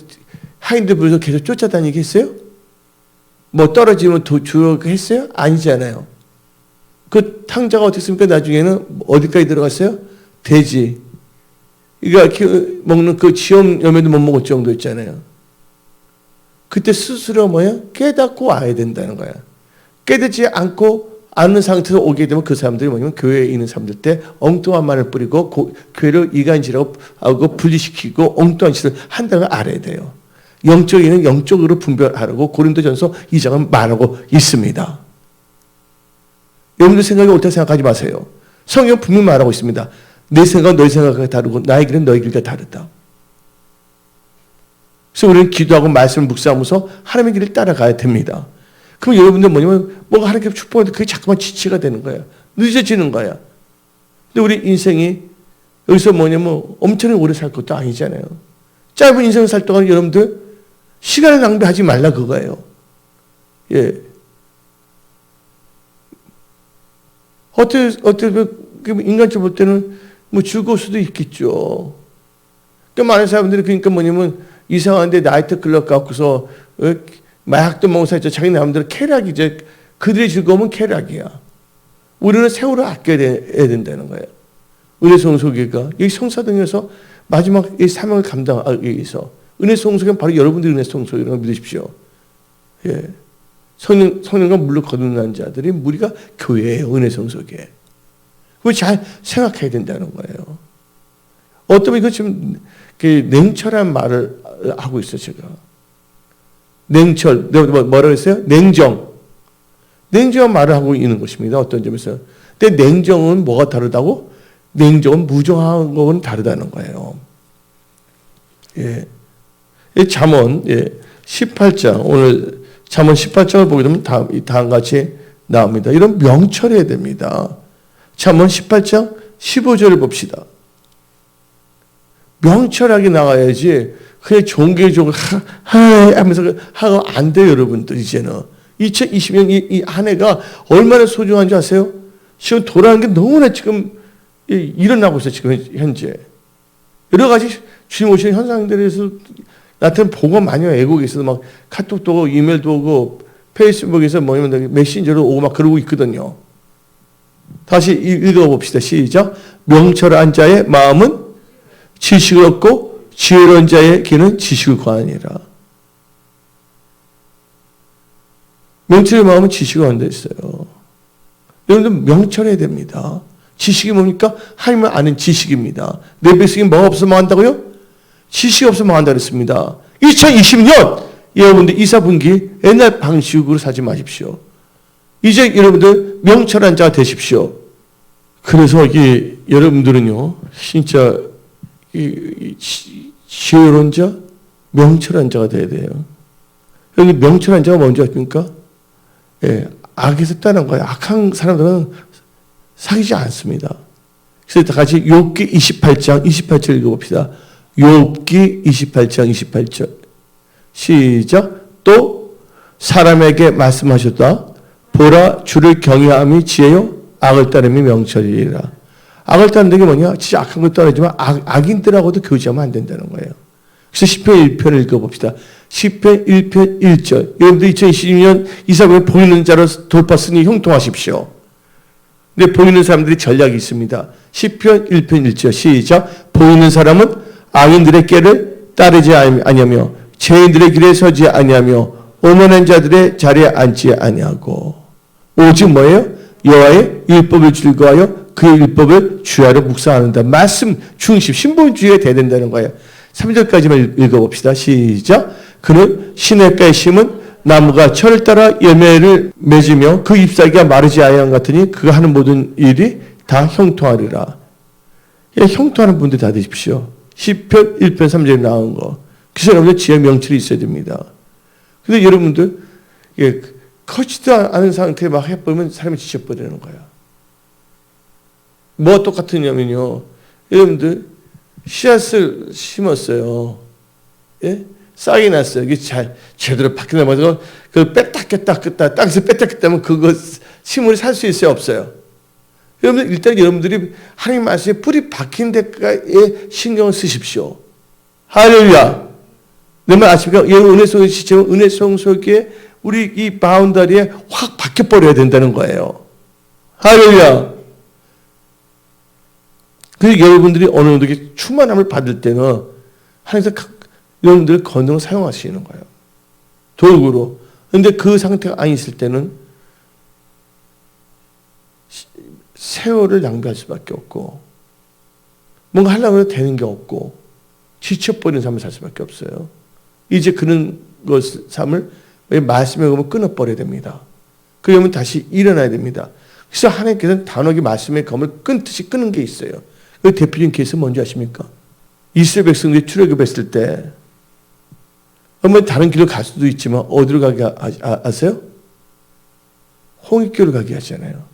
하인들 불러서 계속 쫓아다니게 했어요? 뭐 떨어지면 주려고 했어요? 아니잖아요. 그 탕자가 어떻게 했습니까? 나중에는 어디까지 들어갔어요? 돼지. 그러니까 먹는 그 지엄 열매도 못 먹을 정도 있잖아요. 그때 스스로 깨닫고 와야 된다는 거야. 깨닫지 않고 아는 상태에서 오게 되면 그 사람들이 교회에 있는 사람들 때 엉뚱한 말을 뿌리고 교회를 이간질하고 하고 분리시키고 엉뚱한 짓을 한다는 걸 알아야 돼요. 영적인은 영적으로 분별하라고 고린도전서 2장은 말하고 있습니다. 여러분들 생각이 옳다고 생각하지 마세요. 성경 분명히 말하고 있습니다. 내 생각은 너희 생각과 다르고 나의 길은 너희 길과 다르다. 그래서 우리는 기도하고 말씀을 묵상하면서 하나님의 길을 따라가야 됩니다. 그럼 여러분들 뭔가 하나님께 축복하는데 그게 자꾸만 지체가 되는 거야. 늦어지는 거야. 근데 우리 인생이 여기서 엄청나게 오래 살 것도 아니잖아요. 짧은 인생을 살 동안 여러분들 시간을 낭비하지 말라 그거예요. 예. 어떻게 인간적으로 볼 때는 즐거울 수도 있겠죠. 많은 사람들이 그러니까 이상한데 나이트 클럽 갖고서 마약도 먹어서 자기 남들 쾌락이죠. 그들의 즐거움은 쾌락이야. 우리는 세월을 아껴야 된다는 거예요. 은혜 성소교회가 이 성사동에서 마지막 이 사명을 감당하기 위해서 은혜 성소교회는 바로 여러분들이 은혜 성소교회라고 믿으십시오. 예. 성령과 물로 거듭난 자들이 우리가 교회예요. 은혜 성소교회. 그걸 잘 생각해야 된다는 거예요. 어쩌면 이거 지금 냉철한 말을 하고 있어요. 제가. 냉철, 뭐라고 했어요? 냉정한 말을 하고 있는 것입니다. 어떤 점에서. 근데 냉정은 뭐가 다르다고? 냉정은 무정한 거는 다르다는 거예요. 예. 잠언 18장, 오늘 잠언 18장을 보게 되면 다음 같이 나옵니다. 이런 명철해야 됩니다. 잠언 18장 15절을 봅시다. 명철하게 나가야지 그냥 종교적으로 하면서 하고 안 돼요. 여러분들 이제는 2020년 이 한 해가 얼마나 소중한 줄 아세요? 지금 돌아가는 게 너무나 지금 일어나고 있어요. 지금 현재 여러 가지 주님 오시는 현상들에서 나한테는 보고 많이 와요. 애국에서 막 카톡도 오고 이메일도 오고 페이스북에서 메신저로 오고 막 그러고 있거든요. 다시 읽어봅시다. 시작. 명철한 자의 마음은 지식을 얻고 지혜로운 자의 귀는 지식을 구하니라. 명철의 마음은 지식을 얻는 데 있어요. 여러분들 명철해야 됩니다. 지식이 뭡니까? 하나님을 아는 지식입니다. 내 뱃속에 뭐가 없어 망한다고요? 지식이 없어 망한다 그랬습니다. 2020년 여러분들 이사분기 옛날 방식으로 살지 마십시오. 이제 여러분들 명철한 자가 되십시오. 그래서 여러분들은요 진짜 지혜로운 자, 명철한 자가 돼야 돼요. 여기 명철한 자가 뭔지 아십니까? 예, 악에서 떠난 거예요. 악한 사람들은 사귀지 않습니다. 그래서 다 같이 욥기 28절 읽어봅시다. 욥기 28장 28절 시작. 또 사람에게 말씀하셨다. 보라, 주를 경외함이 지혜요, 악을 따름이 명철이라. 악을 따르는 게 뭐냐? 진짜 악한 걸 따르지만 악인들하고도 교제하면 안 된다는 거예요. 그래서 시편 1편을 읽어봅시다. 시편 1편 1절. 여러분들 2022년 이사벨 보이는 자로 돌파쓰니 형통하십시오. 근데 보이는 사람들이 전략이 있습니다. 시편 1편 1절 시작. 보이는 사람은 악인들의 길을 따르지 아니하며 죄인들의 길에 서지 아니하며 오만한 자들의 자리에 앉지 아니하고 오직 뭐예요? 여호와의 율법을 즐거워하여 그의 율법을 주야로 묵상하는다. 말씀 중심, 신본주의가 돼야 된다는 거예요. 3절까지만 읽어봅시다. 시작. 그는 시냇가에 심은 나무가 철을 따라 열매를 맺으며 그 잎사귀가 마르지 아니한 같으니 그가 하는 모든 일이 다 형통하리라. 형통하는 분들 다 되십시오. 시편 1편 3절에 나온 거. 그래서 여러분들 지혜 명철이 있어야 됩니다. 근데 여러분들 커지도 않은 상태에 막 해보면 사람이 지쳐버리는 거야. 뭐가 똑같으냐면요. 여러분들 씨앗을 심었어요. 예? 싹이 났어요. 이게 제대로 박히나 봐서 그걸 뺐다 꼈다 땅에서 뺐다 꼈다면 그거 식물이 살 수 있어요? 없어요? 여러분들 일단 여러분들이 하나님 말씀에 뿌리 박힌 데까지에 신경을 쓰십시오. 할렐루야. 내 말 아십니까? 여러분 은혜송 시체는 은혜송 속에 우리 이 바운더리에 확 박혀버려야 된다는 거예요. 할렐루야. 그래서 여러분들이 어느 정도 충만함을 받을 때는 하나님께서 여러분들의 권능을 사용하시는 거예요. 도구로. 근데 그 상태가 안 있을 때는 세월을 낭비할 수밖에 없고 뭔가 하려고 해도 되는 게 없고 지쳐버리는 삶을 살 수밖에 없어요. 이제 그런 삶을 말씀에 보면 끊어버려야 됩니다. 그러면 다시 일어나야 됩니다. 그래서 하나님께서는 단호하게 말씀의 검을 끊듯이 끊는 게 있어요. 그 대표적인 케이스 뭔지 아십니까? 이스라엘 백성들이 출애굽했을 때 한번 다른 길로 갈 수도 있지만 어디로 가게 아세요? 홍익교로 가게 하잖아요.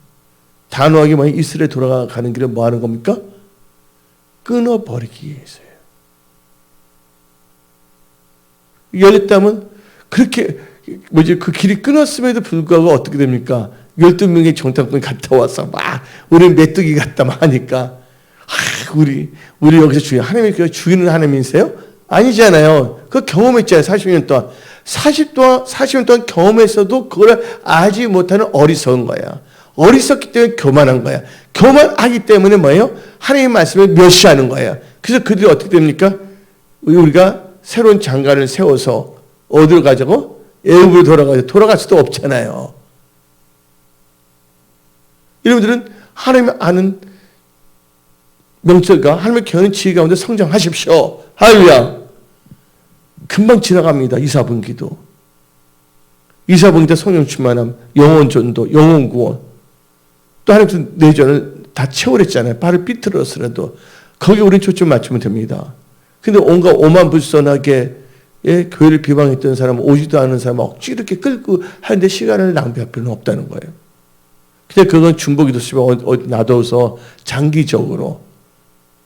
단호하게 만약 이스라엘 돌아가는 길에 뭐 하는 겁니까? 끊어버리기 위해서요. 열렸다면 그렇게 그 길이 끊었음에도 불구하고 어떻게 됩니까? 12명의 정탐꾼이 갔다 와서 막 우리 메뚜기 같다 막 하니까 우리 여기서 하나님이 죽이는 하나님이세요? 아니잖아요. 그거 경험했잖아요. 40년 동안. 40년 동안 경험했어도 그걸 알지 못하는 어리석은 거야. 어리석기 때문에 교만한 거야. 교만하기 때문에 뭐예요? 하나님의 말씀을 멸시하는 거야. 그래서 그들이 어떻게 됩니까? 우리가 새로운 장관을 세워서 어디로 가자고? 애굽으로 돌아갈 수도 없잖아요. 여러분들은 하나님을 아는 명철과 하나님의 경외하는 지혜 가운데 성장하십시오. 할렐루야. 금방 지나갑니다. 이사분기도. 이사분기 때 성령 충만함, 영혼 전도, 영혼 구원. 또 하나님께서 내전을 다 채워냈잖아요. 발을 삐뚤어서라도. 거기에 우리는 초점 맞추면 됩니다. 근데 온갖 오만불선하게 교회를 비방했던 사람, 오지도 않은 사람 억지로 이렇게 끌고 하는데 시간을 낭비할 필요는 없다는 거예요. 그냥 그건 중보기도 쓰면 놔둬서 장기적으로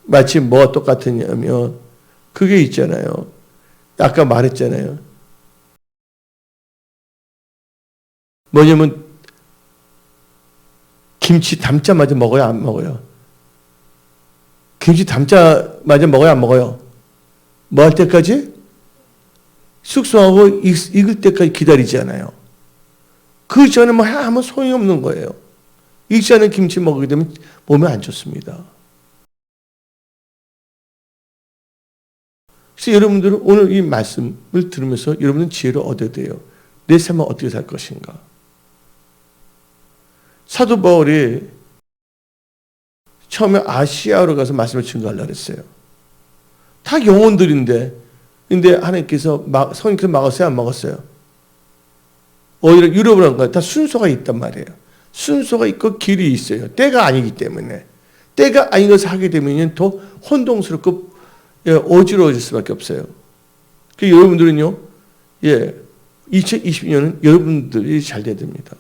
마치 뭐가 똑같으냐면 그게 있잖아요. 아까 말했잖아요. 뭐냐면 김치 담자마자 먹어요? 안 먹어요? 김치 담자마자 먹어요? 안 먹어요? 뭐 할 때까지? 숙성하고 익을 때까지 기다리잖아요. 그 전에 뭐 하면 소용이 없는 거예요. 익지 않은 김치 먹게 되면 몸에 안 좋습니다. 그래서 여러분들은 오늘 이 말씀을 들으면서 여러분은 지혜를 얻어야 돼요. 내 삶은 어떻게 살 것인가? 사도 바울이 처음에 아시아로 가서 말씀을 증거하려고 했어요. 다 영혼들인데, 근데 하나님께서 성령께서 막았어요? 안 막았어요? 오히려 유럽을 한 거예요. 다 순서가 있단 말이에요. 순서가 있고 길이 있어요. 때가 아니기 때문에. 때가 아닌 것을 하게 되면 더 혼동스럽고 어지러워질 수밖에 없어요. 여러분들은요, 2020년은 여러분들이 잘 돼야 됩니다.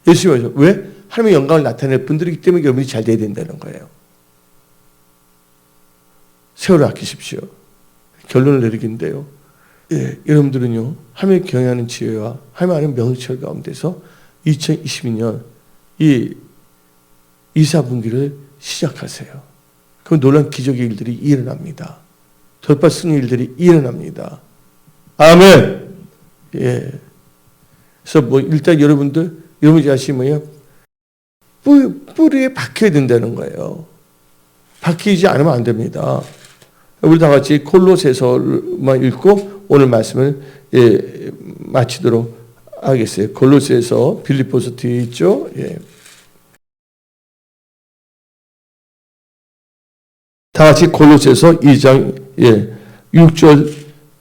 예수님이 말해서 왜? 하나님의 영광을 나타낼 분들이기 때문에 여러분이 잘 돼야 된다는 거예요. 세월을 아끼십시오. 결론을 내리긴데요. 여러분들은요, 하나님을 경외하는 지혜와 하나님을 아는 명철 가운데서 2022년 이 이사분기를 시작하세요. 그럼 놀라운 기적의 일들이 일어납니다. 돌파 승리 일들이 일어납니다. 아멘. 그래서 일단 여러분 자신이 뭐예요? 뿌리에 박혀야 된다는 거예요. 박히지 않으면 안 됩니다. 우리 다 같이 골로새서만 읽고 오늘 말씀을 마치도록 하겠어요. 골로새서 빌립보서 뒤에 있죠. 다 같이 골로새서 2장 6절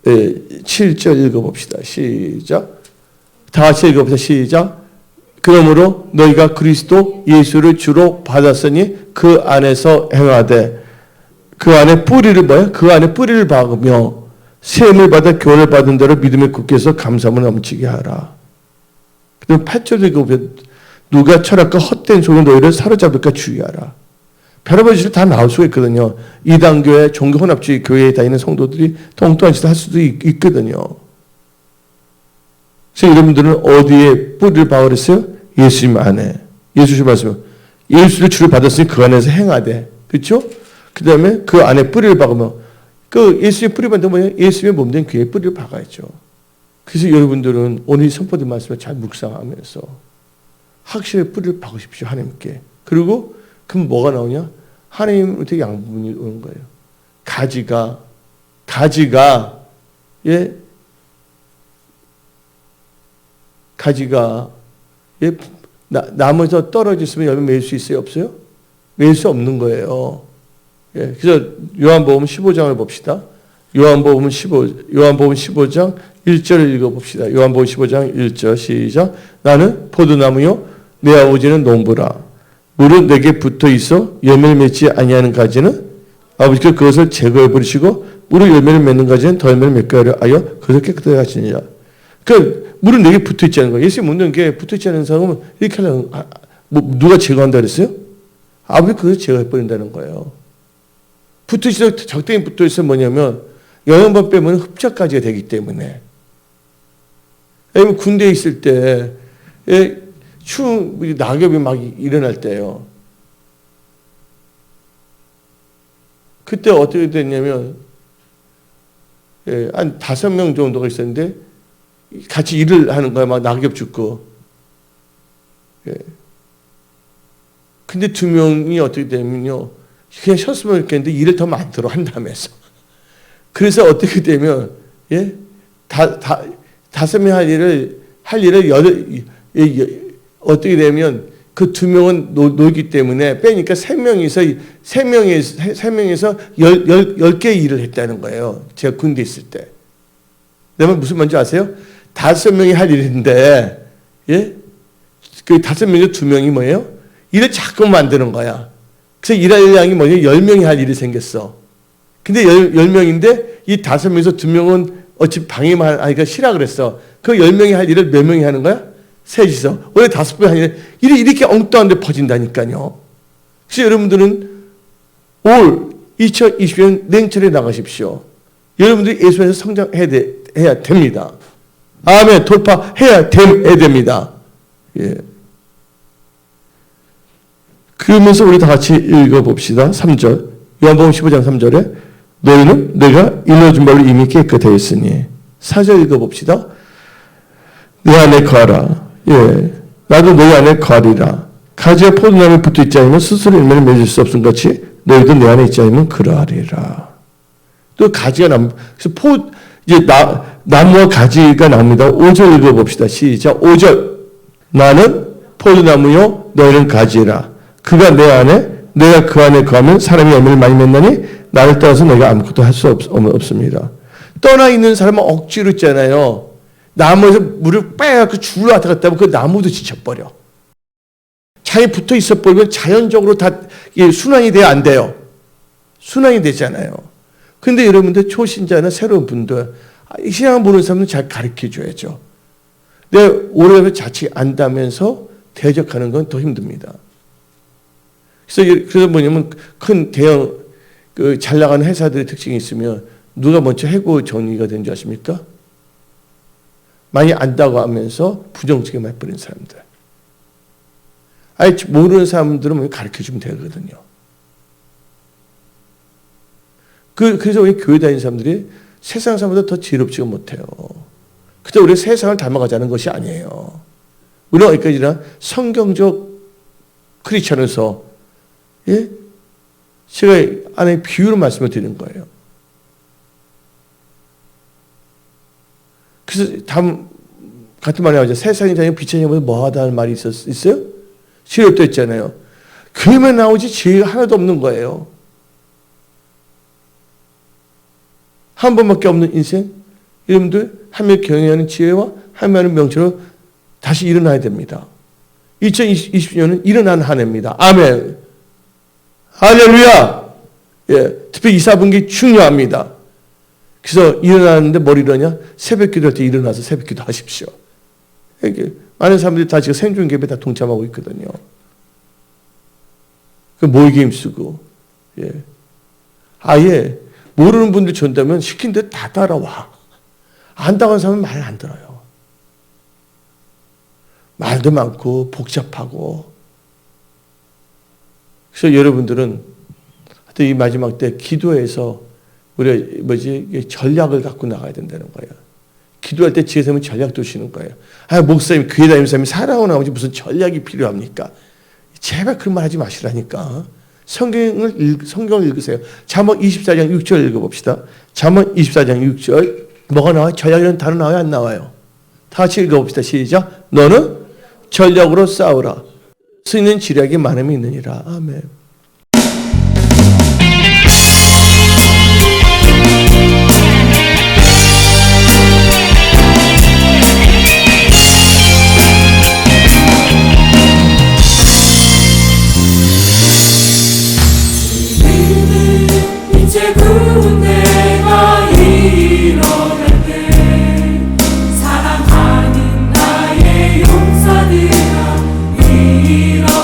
7절 읽어봅시다. 시작. 다 같이 읽어봅시다. 시작. 그러므로 너희가 그리스도 예수를 주로 받았으니 그 안에서 행하되 그 안에 뿌리를 뭐야? 그 안에 뿌리를 박으며 세움을 받아 교훈을 받은 대로 믿음에 굳게 해서 감사함을 넘치게 하라. 그다음 8절 읽어보면 누가 철학과 헛된 속에 너희를 사로잡을까 주의하라. 별의별 짓을 다 나올 수가 있거든요. 이단교회, 종교혼합주의 교회에 다니는 성도들이 엉뚱한 짓을 할 수도 있거든요. 그래서 여러분들은 어디에 뿌리를 박으랬어요? 예수님 안에. 예수님 말씀. 예수를 주를 받았으니 그 안에서 행하되. 그렇죠? 그 다음에 그 안에 뿌리를 박으면 그 예수의 뿌리 받는 뭐예요? 예수의 몸된 귀에 뿌리를 박아야죠. 그래서 여러분들은 오늘 선포된 말씀을 잘 묵상하면서 확실히 뿌리를 박으십시오. 하나님께. 그리고 그럼 뭐가 나오냐? 하나님한테 양분이 오는 거예요. 가지가 가지가 나무에서 떨어졌으면 열매 맺을 수 있어요? 없어요? 맺을 수 없는 거예요. 그래서 요한복음 15장을 봅시다. 요한복음 15장 1절을 읽어봅시다. 요한복음 15장 1절 시작. 나는 포도나무요 내 아버지는 농부라. 물은 내게 붙어 있어 열매를 맺지 아니하는 가지는 아버지께서 그것을 제거해 버리시고 물은 열매를 맺는 가지는 더 열매를 맺게 하려 하여 그것을 깨끗하게 하시느니라. 그러니까 물은 내게 붙어 있지 않은 거예요. 예수님 묻는 게 붙어 있지 않은 사람은 이렇게 하려면 누가 제거한다 그랬어요? 아버지 그것을 제거해 버린다는 거예요. 붙어 있어 적당히 붙어 있어 뭐냐면 영양분 빼면 흡착가지가 되기 때문에. 왜냐면 군대에 있을 때 추운 낙엽이 막 일어날 때요. 그때 어떻게 됐냐면 한 5명 정도가 있었는데 같이 일을 하는 거야. 막 낙엽 죽고. 근데 2명이 어떻게 되면요. 그냥 쉬었으면 좋겠는데 일을 더 많도록 한다면서. 그래서 어떻게 되면 5명 할 일을 어떻게 되면 그 2명은 놀기 때문에 빼니까 3명에서 10개 일을 했다는 거예요. 제가 군대 있을 때. 내 말 무슨 말인지 아세요? 5명이 할 일인데, 그 5명에서 2명이 뭐예요? 일을 자꾸 만드는 거야. 그래서 일할 양이 뭐냐? 10명이 할 일이 생겼어. 근데 10명인데 이 5명에서 2명은 어차피 방해만 하니까 쉬라 그랬어. 그 10명이 할 일을 몇 명이 하는 거야? 셋이서. 원래 5명이 하는 일이 이렇게 엉뚱한 데 퍼진다니까요. 그래서 여러분들은 올 2020년 냉철에 나가십시오. 여러분들이 예수 안에서 성장해야 됩니다. 아멘. 돌파해야 됩니다. 그러면서 우리 다 같이 읽어봅시다. 3절. 요한복음 15장 3절에 너희는 내가 일러준 바로 이미 깨끗하였으니. 4절 읽어봅시다. 내 안에 거하라. 나도 너희 안에 거하리라. 가지가 포도나무에 붙어 있지 않으면 스스로 열매를 맺을 수 없음 같이 너희도 내 안에 있지 않으면 그러하리라. 또 가지가 그래서 이제 나무와 가지가 나옵니다. 5절 읽어봅시다. 시작. 5절. 나는 포도나무요 너희는 가지라. 그가 내 안에 내가 그 안에 거하면 사람이 열매를 많이 맺나니 나를 떠나서 내가 아무것도 할 수 없습니다. 떠나 있는 사람은 억지로 있잖아요. 나무에서 물을 빼갖고 줄을 왔다 갔다 하면 그 나무도 지쳐버려. 자기 붙어 있어 버리면 자연적으로 다 순환이 돼야 안 돼요. 순환이 되잖아요. 근데 여러분들 초신자나 새로운 분들 신앙 보는 사람은 잘 가르쳐 줘야죠. 내가 오래가면 자칫 안다면서 대적하는 건 더 힘듭니다. 그래서 뭐냐면 큰 대형 잘 나가는 회사들의 특징이 있으면 누가 먼저 해고 정리가 된 줄 아십니까? 많이 안다고 하면서 부정적이게 말버리는 사람들. 아예 모르는 사람들은 가르쳐주면 되거든요. 그래서 우리 교회 다니는 사람들이 세상 사람보다 더 지혜롭지가 못해요. 그때 우리 세상을 닮아가자는 것이 아니에요. 우리는 어디까지나 성경적 크리스천으로서 제가 안에 비유로 말씀을 드리는 거예요. 그래서 같은 말이 나오죠. 세상이 다니고 빛이 아니면 뭐하다는 말이 있어요? 지혜롭다 했잖아요. 교회만 나오지 지혜가 하나도 없는 거예요. 한 번밖에 없는 인생. 여러분들 하며 경영하는 지혜와 하며 명철로 다시 일어나야 됩니다. 2020년은 일어나는 한 해입니다. 아멘. 할렐루야. 특히 2, 4분기 중요합니다. 그래서 일어나는데 뭘 일어나냐? 새벽 기도할 때 일어나서 새벽 기도 하십시오. 많은 사람들이 다 지금 생존 예배에 다 동참하고 있거든요. 그 모이게 힘쓰고, 아예 모르는 분들 전다면 시킨 데 다 따라와. 안다고 하는 사람은 말 안 들어요. 말도 많고 복잡하고. 그래서 여러분들은 하여튼 이 마지막 때 기도해서 우리 전략을 갖고 나가야 된다는 거예요. 기도할 때 지혜 세면 전략 두시는 거예요. 목사님, 교회 다니는 사람이 살아오고 나머지 무슨 전략이 필요합니까? 제발 그런 말 하지 마시라니까. 성경을 읽으세요. 잠언 24장 6절 읽어봅시다. 잠언 24장 6절. 뭐가 나와요? 전략이라는 단어 나와요? 안 나와요? 다 같이 읽어봅시다. 시작. 너는 전략으로 싸우라. 쓰는 지략이 많음이 있느니라. 아멘. 이제 군대가 일어날 때 사랑하는 나의 용사들아 일어나라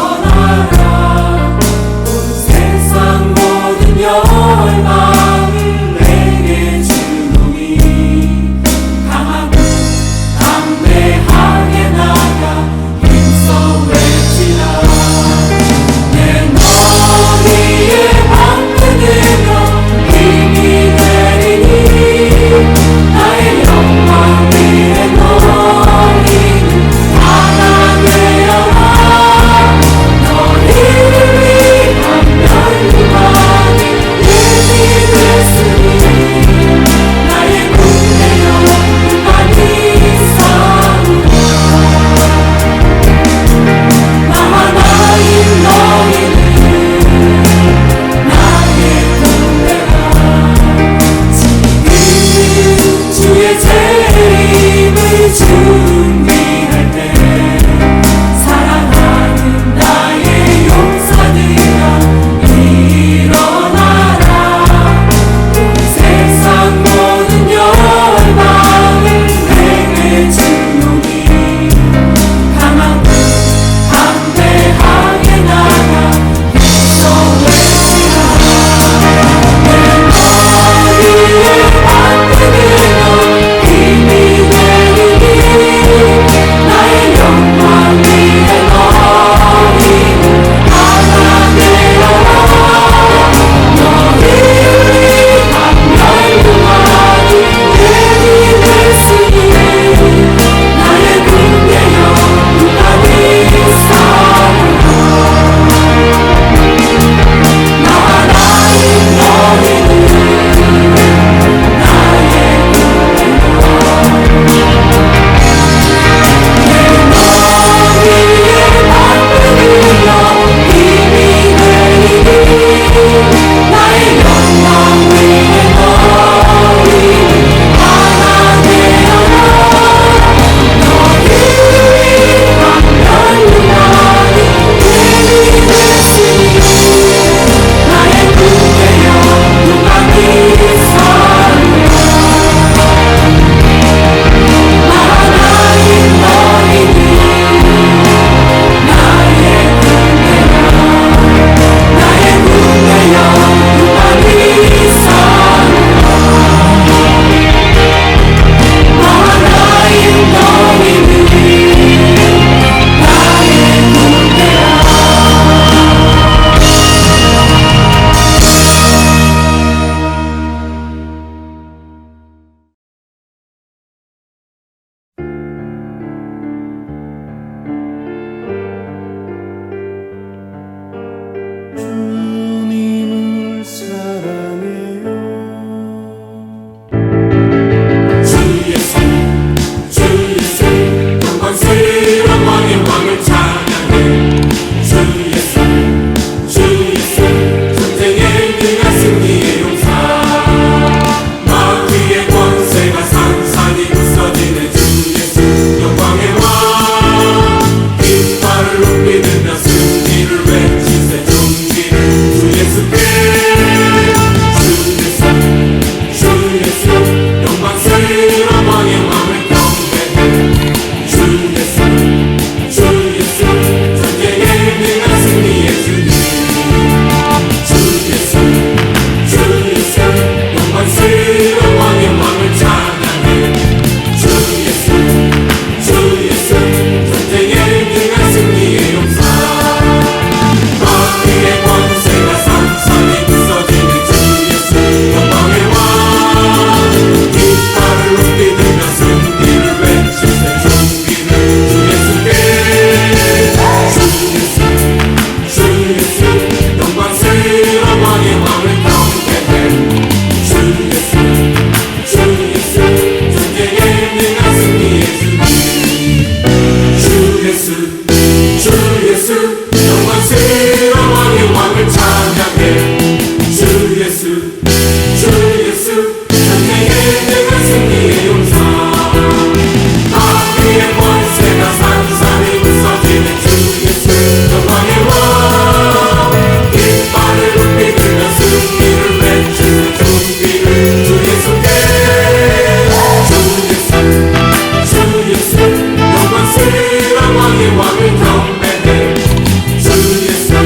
예수 영광스러운 왕의 왕을 찬양해 주 예수 전쟁의 내가 승리의 용사 악의 권세가 산산이 부서지는 주 예수 영광의 왕 깃발을 높이 들며 승리를 외치는 종비를 주 예수께 주 예수 영광스러운 왕의 왕을 경배해 주 예수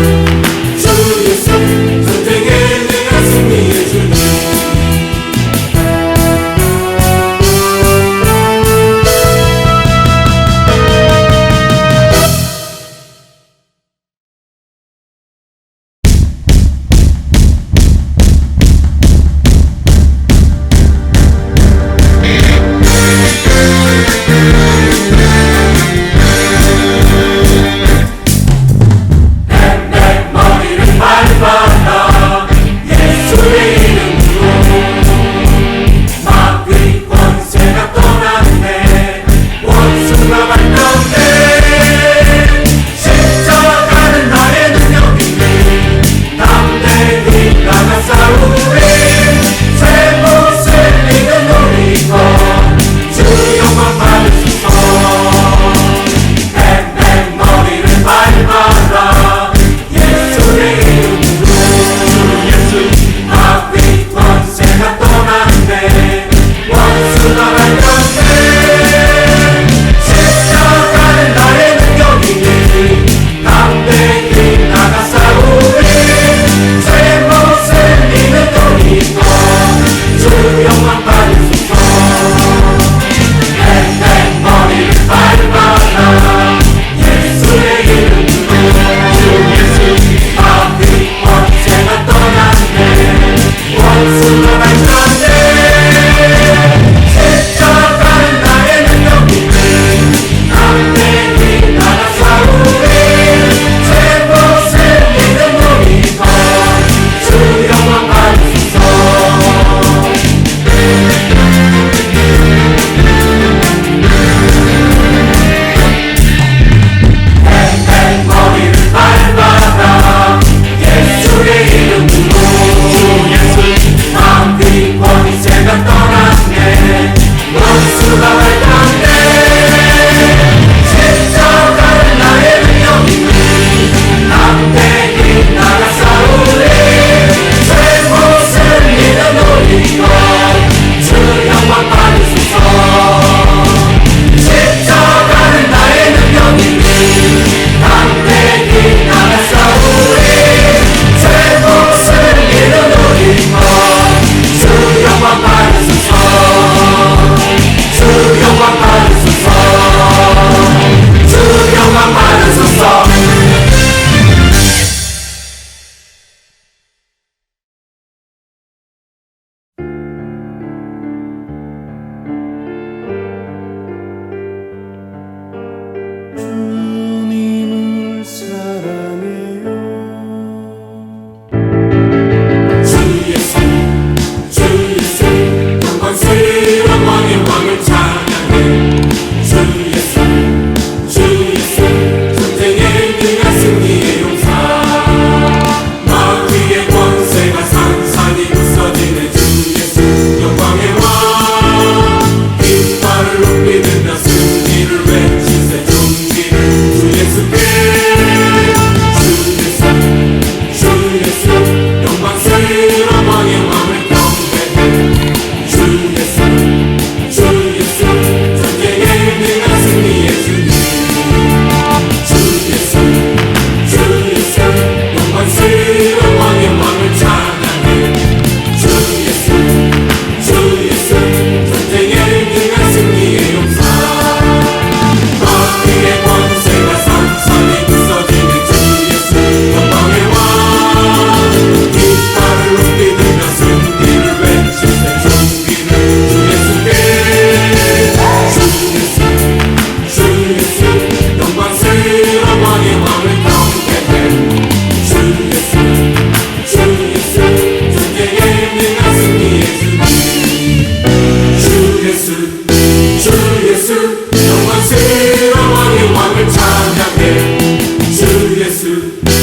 예수